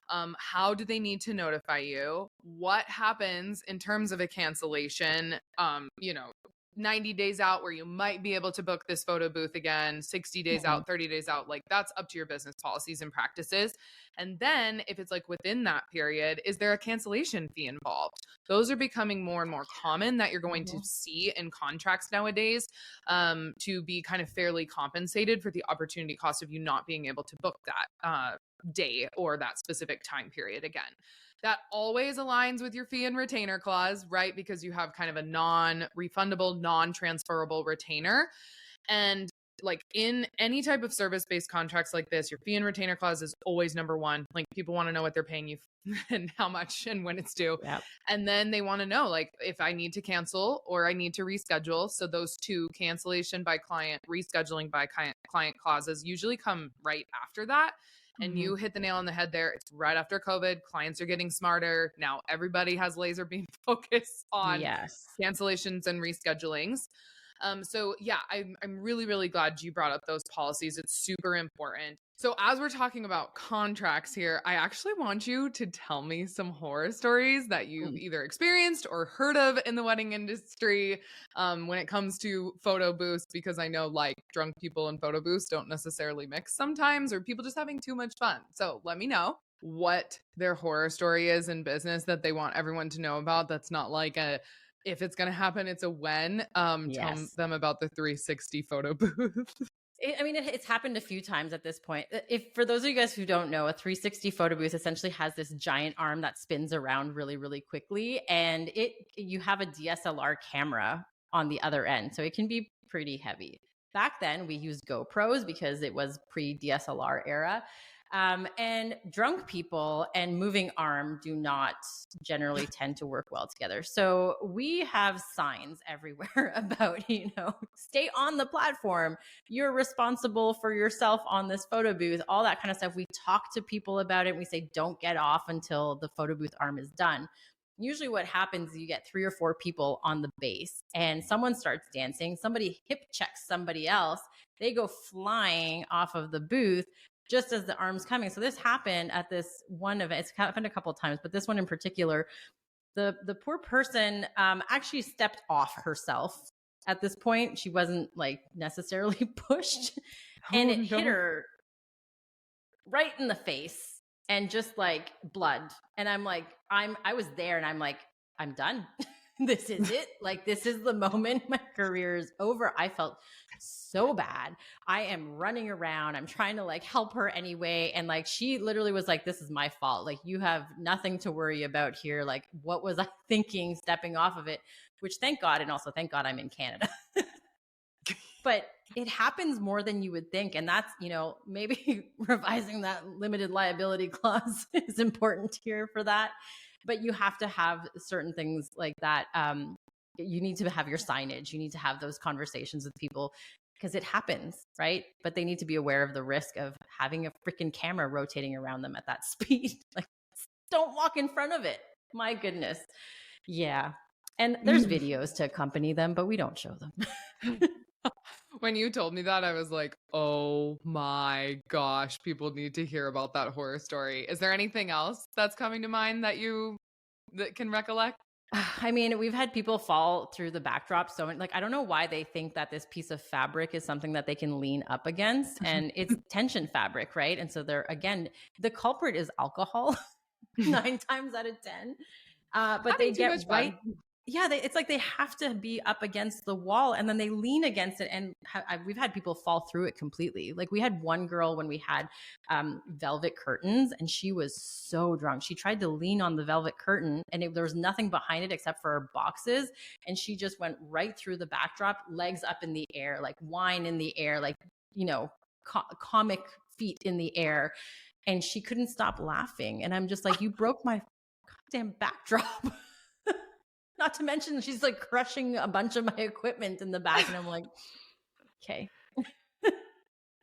How do they need to notify you? What happens in terms of a cancellation? 90 days out where you might be able to book this photo booth again, 60 days out, 30 days out, like that's up to your business policies and practices. And then if it's like within that period, is there a cancellation fee involved? Those are becoming more and more common that you're going to see in contracts nowadays, to be kind of fairly compensated for the opportunity cost of you not being able to book that day or that specific time period again. That always aligns with your fee and retainer clause, right? Because you have kind of a non-refundable, non-transferable retainer. And like in any type of service-based contracts like this, your fee and retainer clause is always number one. Like people want to know what they're paying you and how much and when it's due. Yep. And then they want to know like if I need to cancel or I need to reschedule. So those two, cancellation by client, rescheduling by client clauses, usually come right after that. And you hit the nail on the head there. It's right after COVID. Clients are getting smarter. Now everybody has laser beam focus on cancellations and reschedulings. So yeah, I'm really, really glad you brought up those policies. It's super important. So as we're talking about contracts here, I actually want you to tell me some horror stories that you've either experienced or heard of in the wedding industry, when it comes to photo booths, because I know like drunk people and photo booths don't necessarily mix sometimes, or people just having too much fun. So let me know what their horror story is in business that they want everyone to know about. That's not like if it's going to happen, it's a when. Tell them about the 360 photo booth. It's happened a few times at this point. If for those of you guys who don't know, a 360 photo booth essentially has this giant arm that spins around really, really quickly, and you have a DSLR camera on the other end, so it can be pretty heavy. Back then, we used GoPros because it was pre-DSLR era. And drunk people and moving arm do not generally tend to work well together. So we have signs everywhere about, stay on the platform. You're responsible for yourself on this photo booth, all that kind of stuff. We talk to people about it. We say, don't get off until the photo booth arm is done. Usually what happens is you get 3 or 4 people on the base and someone starts dancing. Somebody hip checks somebody else. They go flying off of the booth just as the arm's coming. So this happened at this one event. It's happened a couple of times, but this one in particular, the poor person actually stepped off herself. At this point, she wasn't like necessarily pushed, and it hit her right in the face and just like blood. And I'm like, I was there and I'm like, I'm done. This is it. Like, this is the moment my career is over. I felt so bad. I am running around. I'm trying to like help her anyway. And like, she literally was like, this is my fault. Like, you have nothing to worry about here. Like, what was I thinking stepping off of it? Which thank God. And also thank God I'm in Canada. But it happens more than you would think. And that's, maybe revising that limited liability clause is important here for that. But you have to have certain things like that. You need to have your signage. You need to have those conversations with people because it happens, right? But they need to be aware of the risk of having a freaking camera rotating around them at that speed. Like, don't walk in front of it. My goodness. Yeah. And there's videos to accompany them, but we don't show them. When you told me that, I was like, oh my gosh, people need to hear about that horror story. Is there anything else that's coming to mind that can recollect? I mean, we've had people fall through the backdrop. So like, I don't know why they think that this piece of fabric is something that they can lean up against, and it's tension fabric, right? And so the culprit is alcohol 9 times out of 10. But they get right. yeah, it's like they have to be up against the wall and then they lean against it. And we've had people fall through it completely. Like we had one girl when we had velvet curtains and she was so drunk. She tried to lean on the velvet curtain and there was nothing behind it except for boxes. And she just went right through the backdrop, legs up in the air, like wine in the air, like, comic feet in the air. And she couldn't stop laughing. And I'm just like, you broke my goddamn backdrop. Not to mention she's like crushing a bunch of my equipment in the back. And I'm like, okay.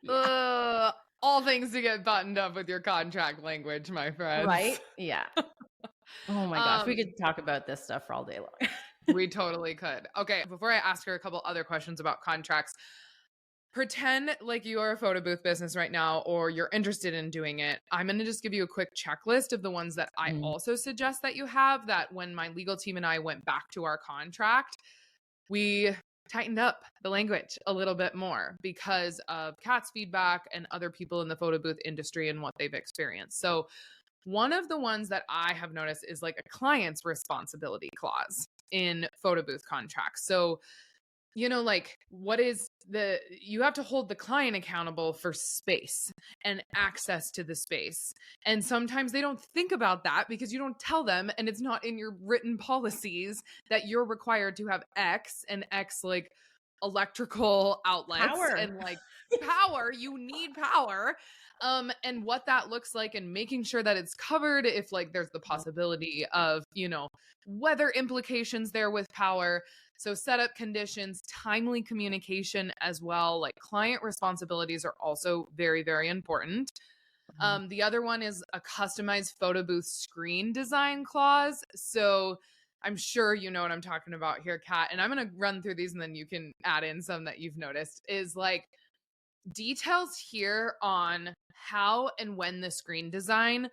Yeah. All things to get buttoned up with your contract language, my friends. Right? Yeah. Oh my gosh. We could talk about this stuff for all day long. We totally could. Okay. Before I ask her a couple other questions about contracts, pretend like you are a photo booth business right now, or you're interested in doing it. I'm going to just give you a quick checklist of the ones that I also suggest that you have, that when my legal team and I went back to our contract, we tightened up the language a little bit more because of Cat's feedback and other people in the photo booth industry and what they've experienced. So one of the ones that I have noticed is like a client's responsibility clause in photo booth contracts. So like you have to hold the client accountable for space and access to the space. And sometimes they don't think about that because you don't tell them, and it's not in your written policies that you're required to have X and X like electrical outlets Power. and like power. You need power. And what that looks like, and making sure that it's covered if like there's the possibility of, weather implications there with power. So setup conditions, timely communication as well. Like client responsibilities are also very, very important. The other one is a customized photo booth screen design clause. So I'm sure you know what I'm talking about here, Kat. And I'm going to run through these and then you can add in some that you've noticed. Is like details here on how and when the screen design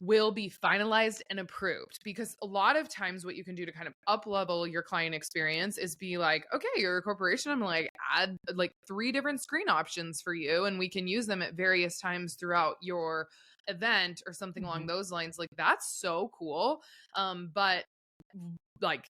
will be finalized and approved. Because a lot of times what you can do to kind of up level your client experience is be like, okay, you're a corporation, I'm like add like 3 different screen options for you and we can use them at various times throughout your event or something along those lines. Like that's so cool. But like,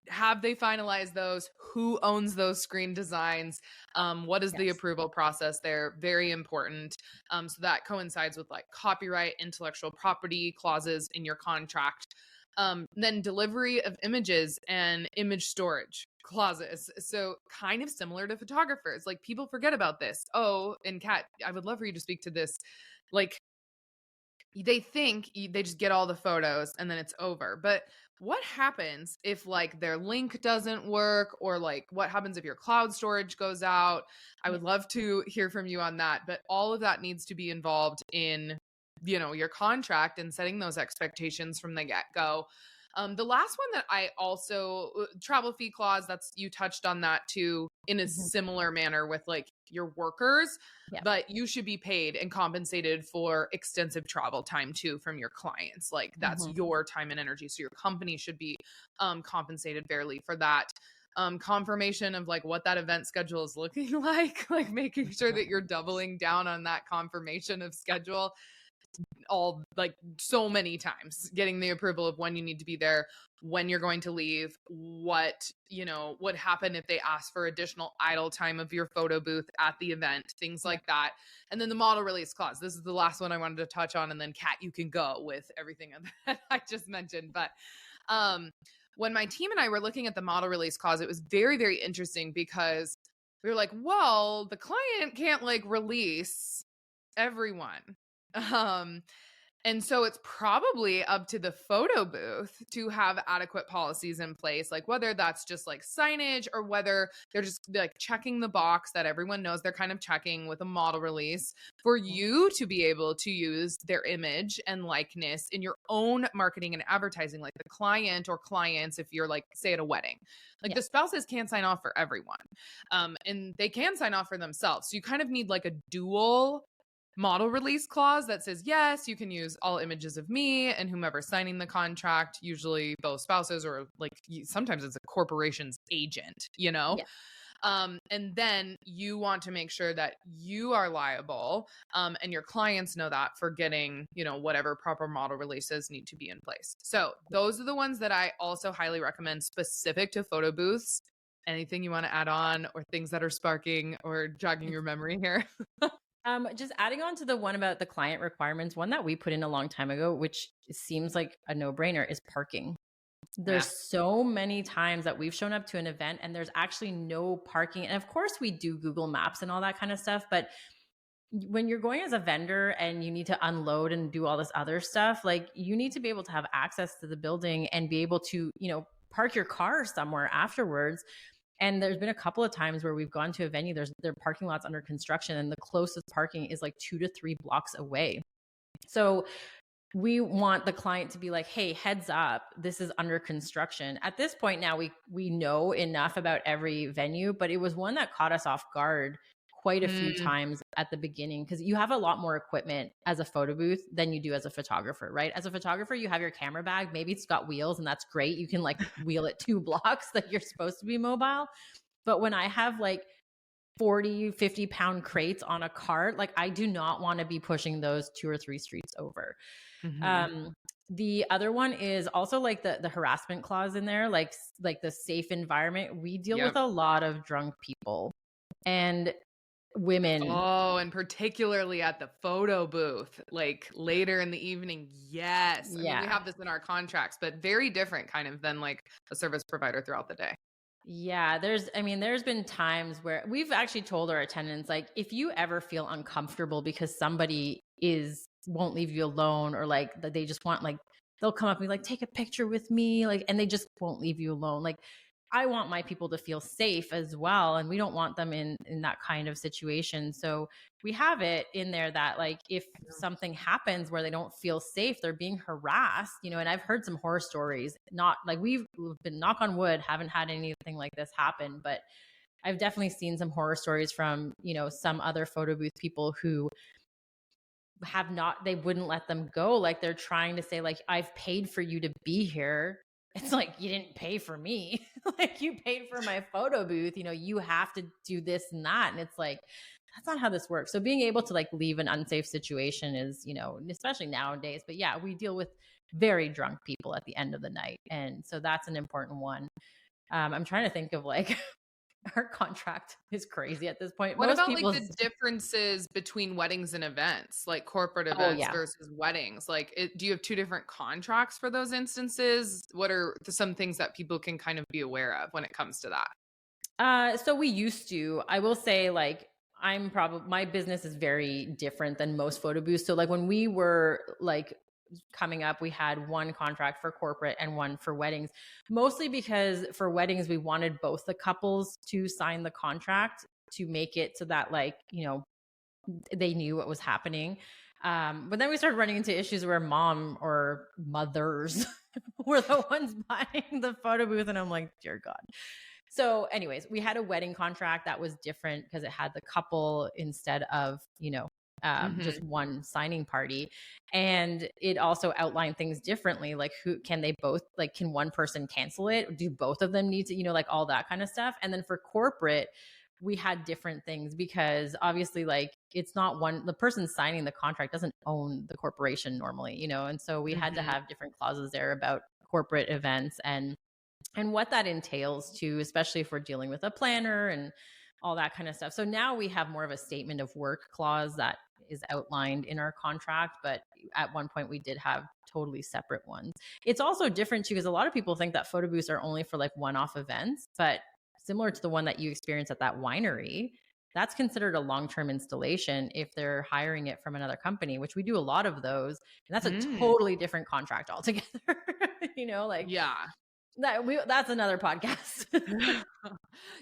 have they finalized those? Who owns those screen designs? What is the approval process there? Very important. So that coincides with like copyright, intellectual property clauses in your contract. Then delivery of images and image storage clauses. So kind of similar to photographers. Like people forget about this. Oh, and Kat, I would love for you to speak to this. Like they think they just get all the photos and then it's over. But what happens if like their link doesn't work, or like what happens if your cloud storage goes out? I would love to hear from you on that, but all of that needs to be involved in, your contract and setting those expectations from the get-go. The last one that I also travel fee clause, that's, you touched on that too in a similar manner with like your workers, but you should be paid and compensated for extensive travel time too from your clients. Like that's your time and energy. So your company should be compensated fairly for that. Confirmation of like what that event schedule is looking like making sure that you're doubling down on that confirmation of schedule all like so many times, getting the approval of when you need to be there, when you're going to leave, what would happen if they ask for additional idle time of your photo booth at the event, things like that. And then the model release clause. This is the last one I wanted to touch on. And then Kat, you can go with everything that I just mentioned. But when my team and I were looking at the model release clause, it was very, very interesting because we were like, well, the client can't like release everyone. And so it's probably up to the photo booth to have adequate policies in place, like whether that's just like signage or whether they're just like checking the box that everyone knows they're kind of checking with a model release for you to be able to use their image and likeness in your own marketing and advertising, like the client or clients, if you're like, say at a wedding, like the spouses can't sign off for everyone. And they can sign off for themselves. So you kind of need like a dual model release clause that says, yes, you can use all images of me and whomever's signing the contract, usually both spouses or like sometimes it's a corporation's agent, And then you want to make sure that you are liable, and your clients know that for getting, whatever proper model releases need to be in place. So those are the ones that I also highly recommend specific to photo booths. Anything you want to add on, or things that are sparking or jogging your memory here? Just adding on to the one about the client requirements, one that we put in a long time ago, which seems like a no-brainer, is parking. There's so many times that we've shown up to an event and there's actually no parking. And of course we do Google Maps and all that kind of stuff, but when you're going as a vendor and you need to unload and do all this other stuff, like you need to be able to have access to the building and be able to, park your car somewhere afterwards. And there's been a couple of times where we've gone to a venue, their parking lots under construction and the closest parking is like 2 to 3 blocks away. So we want the client to be like, hey, heads up, this is under construction. At this point now, we know enough about every venue, but it was one that caught us off guard quite a few times at the beginning, because you have a lot more equipment as a photo booth than you do as a photographer, right? As a photographer, you have your camera bag, maybe it's got wheels and that's great. You can like wheel it 2 blocks that you're supposed to be mobile. But when I have like 40, 50 pound crates on a cart, like I do not want to be pushing those 2 or 3 streets over. The other one is also like the harassment clause in there, like the safe environment. We deal with a lot of drunk people and women. Oh, and particularly at the photo booth, like later in the evening. Yes. I mean, we have this in our contracts, but very different kind of than like a service provider throughout the day. Yeah, there's been times where we've actually told our attendants, like, if you ever feel uncomfortable because somebody won't leave you alone, or like that they just want, like, they'll come up and be like, take a picture with me, like, and they just won't leave you alone. Like, I want my people to feel safe as well. And we don't want them in that kind of situation. So we have it in there that like, if something happens where they don't feel safe, they're being harassed, and I've heard some horror stories, not like we've been, knock on wood, haven't had anything like this happen, but I've definitely seen some horror stories from, some other photo booth people who they wouldn't let them go. Like they're trying to say like, I've paid for you to be here. It's like, you didn't pay for me. Like you paid for my photo booth, you have to do this and that. And it's like, that's not how this works. So being able to like leave an unsafe situation is, especially nowadays, but yeah, we deal with very drunk people at the end of the night. And so that's an important one. I'm trying to think of like, our contract is crazy at this point. What about like the differences between weddings and events, like corporate events versus weddings? Like, do you have 2 different contracts for those instances? What are some things that people can kind of be aware of when it comes to that? So we used to, I will say, like, my business is very different than most photo booths. So like when we were like coming up, we had one contract for corporate and one for weddings, mostly because for weddings, we wanted both the couples to sign the contract to make it so that like, they knew what was happening. But then we started running into issues where mom or mothers were the ones buying the photo booth. And I'm like, dear God. So anyways, we had a wedding contract that was different because it had the couple instead of, just one signing party. And it also outlined things differently. Like can one person cancel it? Do both of them need to, like all that kind of stuff. And then for corporate, we had different things because obviously like it's not the person signing the contract doesn't own the corporation normally, and so we had to have different clauses there about corporate events and what that entails too, especially if we're dealing with a planner and all that kind of stuff. So now we have more of a statement of work clause that is outlined in our contract. But at one point we did have totally separate ones. It's also different too, because a lot of people think that photo booths are only for like one-off events, but similar to the one that you experienced at that winery, that's considered a long-term installation if they're hiring it from another company, which we do a lot of those. And that's a totally different contract altogether. That's another podcast.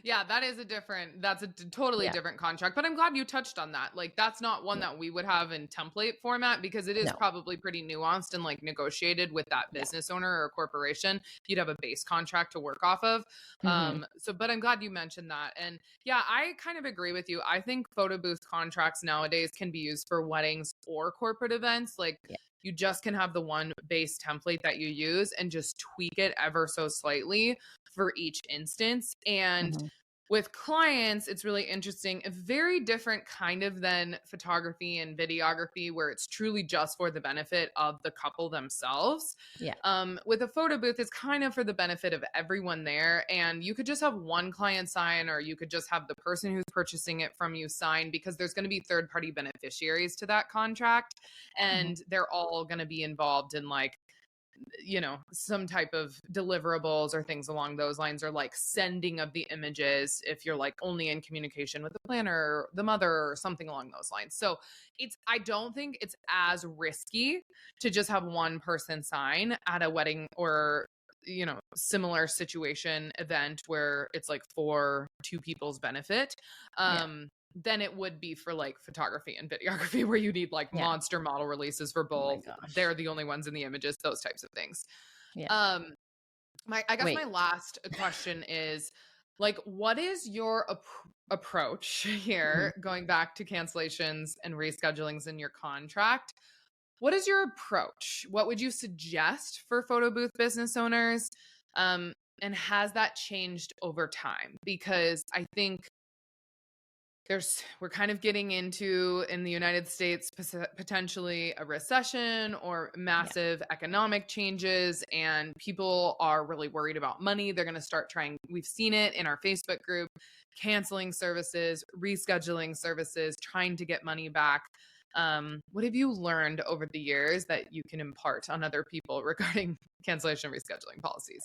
Yeah, that's a totally different contract, but I'm glad you touched on that. Like that's not one that we would have in template format because it is probably pretty nuanced and like negotiated with that business owner or corporation. You'd have a base contract to work off of. But I'm glad you mentioned that. And yeah, I kind of agree with you. I think photo booth contracts nowadays can be used for weddings or corporate events. Like you just can have the one base template that you use and just tweak it ever so slightly for each instance. And with clients, it's really interesting. A very different kind of than photography and videography, where it's truly just for the benefit of the couple themselves. Yeah. With a photo booth, it's kind of for the benefit of everyone there. And you could just have one client sign, or you could just have the person who's purchasing it from you sign, because there's going to be third-party beneficiaries to that contract. And they're all going to be involved in like, some type of deliverables or things along those lines, or like sending of the images if you're like only in communication with the planner or the mother or something along those lines. So I don't think it's as risky to just have one person sign at a wedding or similar situation event where it's like for two people's benefit. Than it would be for like photography and videography, where you need like monster model releases for both. Oh my gosh. They're the only ones in the images, those types of things. Yeah. I guess my last question is like, what is your approach here, going back to cancellations and reschedulings in your contract? What is your approach? What would you suggest for photo booth business owners? And has that changed over time? Because I think we're kind of getting into, in the United States, potentially a recession or massive economic changes, and people are really worried about money. They're going to start trying, we've seen it in our Facebook group, canceling services, rescheduling services, trying to get money back. What have you learned over the years that you can impart on other people regarding cancellation and rescheduling policies?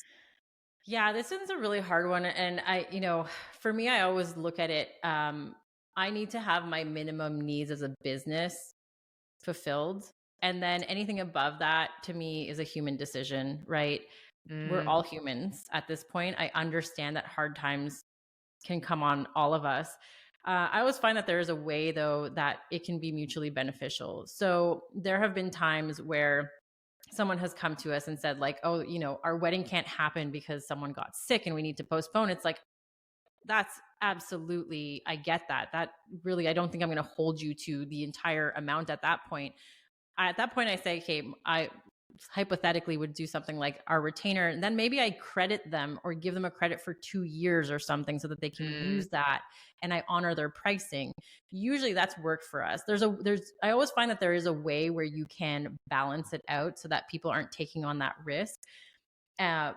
Yeah, this one's a really hard one. And for me, I always look at it, I need to have my minimum needs as a business fulfilled. And then anything above that to me is a human decision, right? We're all humans at this point. I understand that hard times can come on all of us. I always find that there is a way, though, that it can be mutually beneficial. So there have been times where someone has come to us and said like, oh, our wedding can't happen because someone got sick and we need to postpone. It's like, that's absolutely, I get that. That really, I don't think I'm going to hold you to the entire amount at that point. At that point, I say, okay, I hypothetically would do something like our retainer, and then maybe I credit them or give them a credit for 2 years or something so that they can use that, and I honor their pricing. Usually that's worked for us. I always find that there is a way where you can balance it out so that people aren't taking on that risk.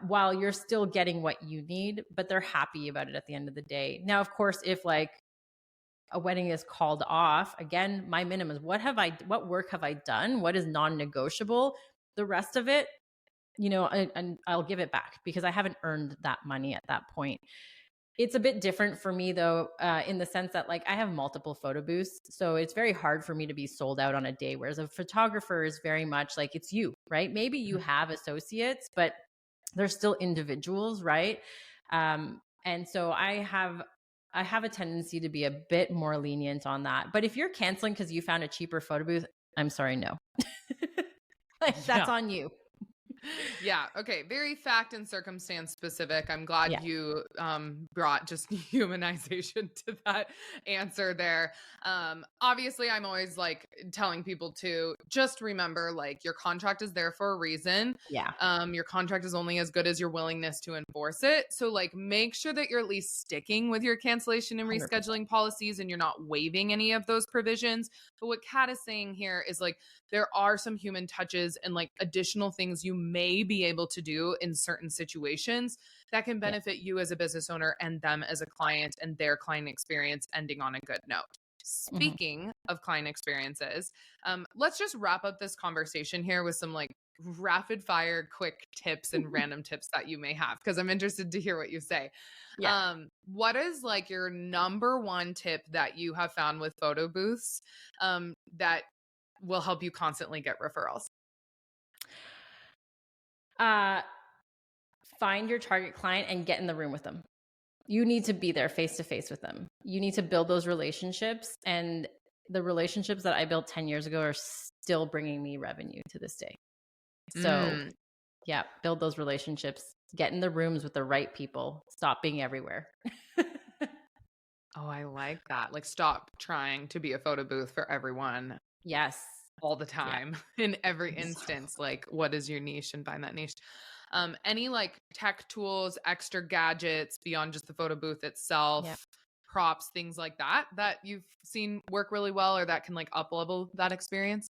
While you're still getting what you need, but they're happy about it at the end of the day. Now, of course, if like a wedding is called off, again, my minimum is what work have I done? What is non-negotiable? The rest of it, and I'll give it back because I haven't earned that money at that point. It's a bit different for me though, in the sense that like I have multiple photo booths. So it's very hard for me to be sold out on a day. Whereas a photographer is very much like it's you, right? Maybe you have associates, but they're still individuals, right? And so I have a tendency to be a bit more lenient on that. But if you're canceling because you found a cheaper photo booth, I'm sorry, no. That's on you. Yeah. Okay. Very fact and circumstance specific. I'm glad you brought just humanization to that answer there. Obviously, I'm always like telling people to just remember, like, your contract is there for a reason. Yeah. Your contract is only as good as your willingness to enforce it. So like, make sure that you're at least sticking with your cancellation and 100%. rescheduling policies, and you're not waiving any of those provisions. But what Kat is saying here is like, there are some human touches and like additional things you may be able to do in certain situations that can benefit you as a business owner and them as a client, and their client experience ending on a good note. Speaking of client experiences, let's just wrap up this conversation here with some like rapid fire quick tips and random tips that you may have, because I'm interested to hear what you say. What is like your number one tip that you have found with photo booths that will help you constantly get referrals? Find your target client and get in the room with them. You need to be there face to face with them. You need to build those relationships, and the relationships that I built 10 years ago are still bringing me revenue to this day. So build those relationships, get in the rooms with the right people, stop being everywhere. Oh, I like that. Like, stop trying to be a photo booth for everyone. Yes. All the time in every instance. Like, what is your niche, and find that niche. Any like tech tools, extra gadgets beyond just the photo booth itself, Yep. props, things like that you've seen work really well or that can like up level that experience?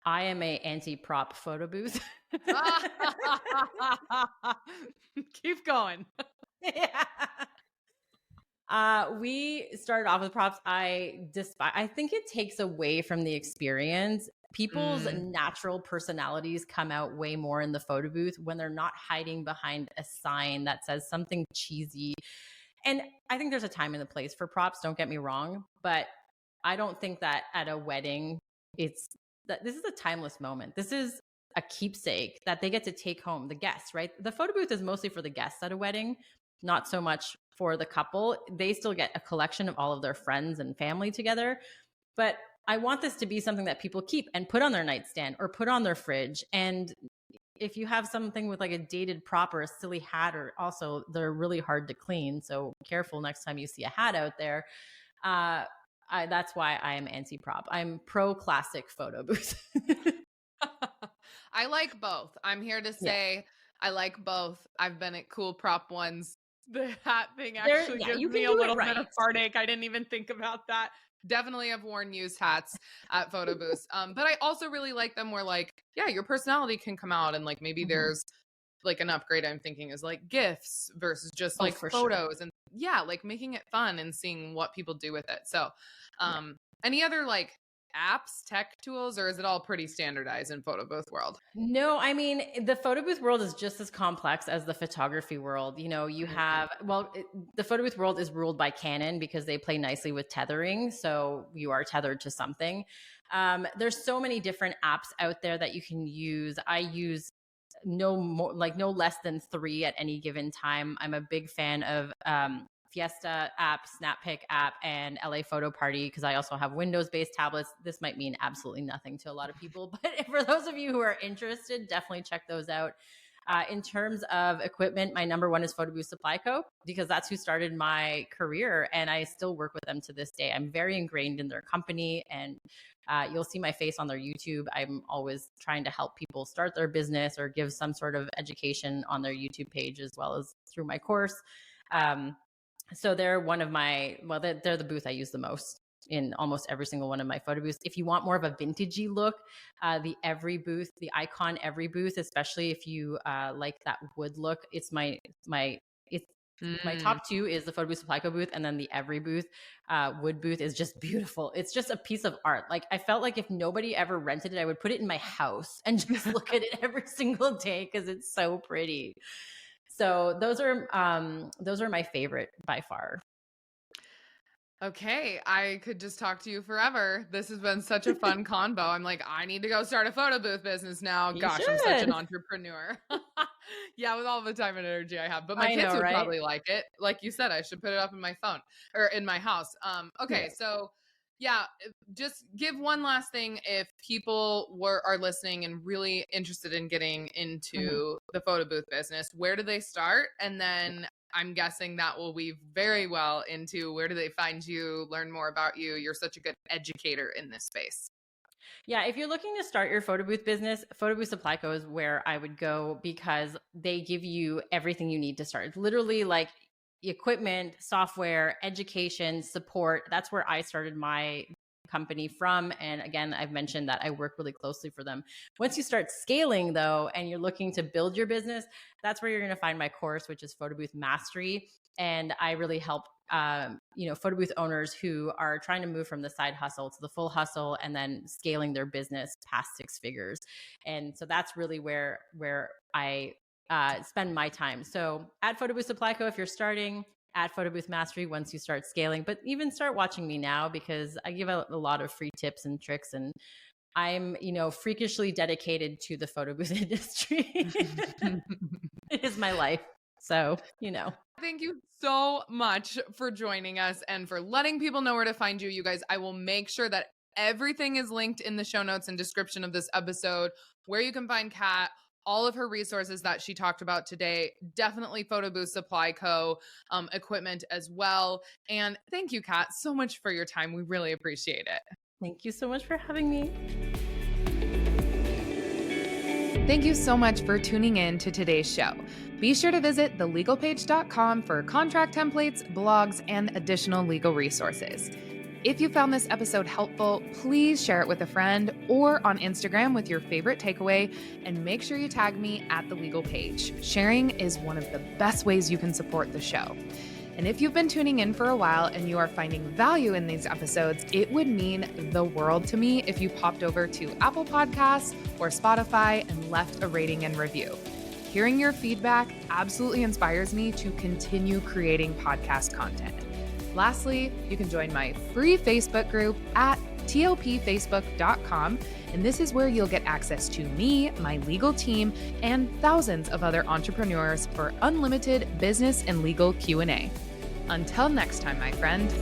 I am a anti-prop photo booth. Keep going. Yeah. We started off with props. I despise. I think it takes away from the experience. People's Mm. natural personalities come out way more in the photo booth when they're not hiding behind a sign that says something cheesy. And I think there's a time and a place for props. Don't get me wrong, but I don't think that at a wedding, it's that this is a timeless moment. This is a keepsake that they get to take home. The guests, right? The photo booth is mostly for the guests at a wedding, not so much for the couple. They still get a collection of all of their friends and family together. But I want this to be something that people keep and put on their nightstand or put on their fridge. And if you have something with like a dated prop or a silly hat, or also they're really hard to clean. So careful next time you see a hat out there. That's why I am anti-prop. I'm pro classic photo booth. I like both. I'm here to say I like both. I've been at cool prop ones. The hat thing actually gives me a little bit of heartache. I didn't even think about that. Definitely have worn used hats at photo booths. But I also really like them where like, yeah, your personality can come out and like maybe there's like an upgrade I'm thinking is like gifts versus just like photos and yeah, like making it fun and seeing what people do with it. So any other like apps, tech tools, or is it all pretty standardized in photo booth world? No, I mean, the photo booth world is just as complex as the photography world. You know, you have, the photo booth world is ruled by Canon because they play nicely with tethering. So you are tethered to something. There's so many different apps out there that you can use. I use no less than 3 at any given time. I'm a big fan of, Fiesta app, SnapPick app, and LA Photo Party because I also have Windows-based tablets. This might mean absolutely nothing to a lot of people, but for those of you who are interested, definitely check those out. In terms of equipment, my number one is Photo Booth Supply Co. because that's who started my career, and I still work with them to this day. I'm very ingrained in their company, and you'll see my face on their YouTube. I'm always trying to help people start their business or give some sort of education on their YouTube page as well as through my course. So they're one of my, they're the booth I use the most in almost every single one of my photo booths. If you want more of a vintagey look, the Every booth, the Icon Every booth, especially if you like that wood look, it's my top 2 is the Photo Booth Supply Co booth, and then the Every booth, wood booth is just beautiful. It's just a piece of art. Like I felt like if nobody ever rented it, I would put it in my house and just look at it every single day because it's so pretty. So those are my favorite by far. Okay, I could just talk to you forever. This has been such a fun convo. I'm like, I need to go start a photo booth business now. Gosh, I'm such an entrepreneur. Yeah, with all the time and energy I have. But my kids would probably like it. Like you said, I should put it up in my phone or in my house. Okay, so yeah, just give one last thing. If people are listening and really interested in getting into the photo booth business, where do they start? And then I'm guessing that will weave very well into where do they find you, learn more about you. You're such a good educator in this space. Yeah, if you're looking to start your photo booth business, Photo Booth Supply Co is where I would go because they give you everything you need to start. It's literally like equipment, software, education, support. That's where I started my company from. And again, I've mentioned that I work really closely for them. Once you start scaling though, and you're looking to build your business, that's where you're going to find my course, which is Photo Booth Mastery. And I really help, photo booth owners who are trying to move from the side hustle to the full hustle and then scaling their business past 6 figures. And so that's really where I spend my time. So at Photo Booth Supply Co, if you're starting, at Photo Booth Mastery once you start scaling, but even start watching me now because I give out a lot of free tips and tricks, and I'm, freakishly dedicated to the photo booth industry. It is my life. So, Thank you so much for joining us and for letting people know where to find you. You guys, I will make sure that everything is linked in the show notes and description of this episode, where you can find Cat, all of her resources that she talked about today, definitely Photo Booth Supply Co. Equipment as well. And thank you, Cat, so much for your time. We really appreciate it. Thank you so much for having me. Thank you so much for tuning in to today's show. Be sure to visit thelegalpage.com for contract templates, blogs, and additional legal resources. If you found this episode helpful, please share it with a friend or on Instagram with your favorite takeaway, and make sure you tag me at The Legal Page. Sharing is one of the best ways you can support the show. And if you've been tuning in for a while and you are finding value in these episodes, it would mean the world to me if you popped over to Apple Podcasts or Spotify and left a rating and review. Hearing your feedback absolutely inspires me to continue creating podcast content. Lastly, you can join my free Facebook group at tlpfacebook.com, and this is where you'll get access to me, my legal team, and thousands of other entrepreneurs for unlimited business and legal Q&A. Until next time, my friend.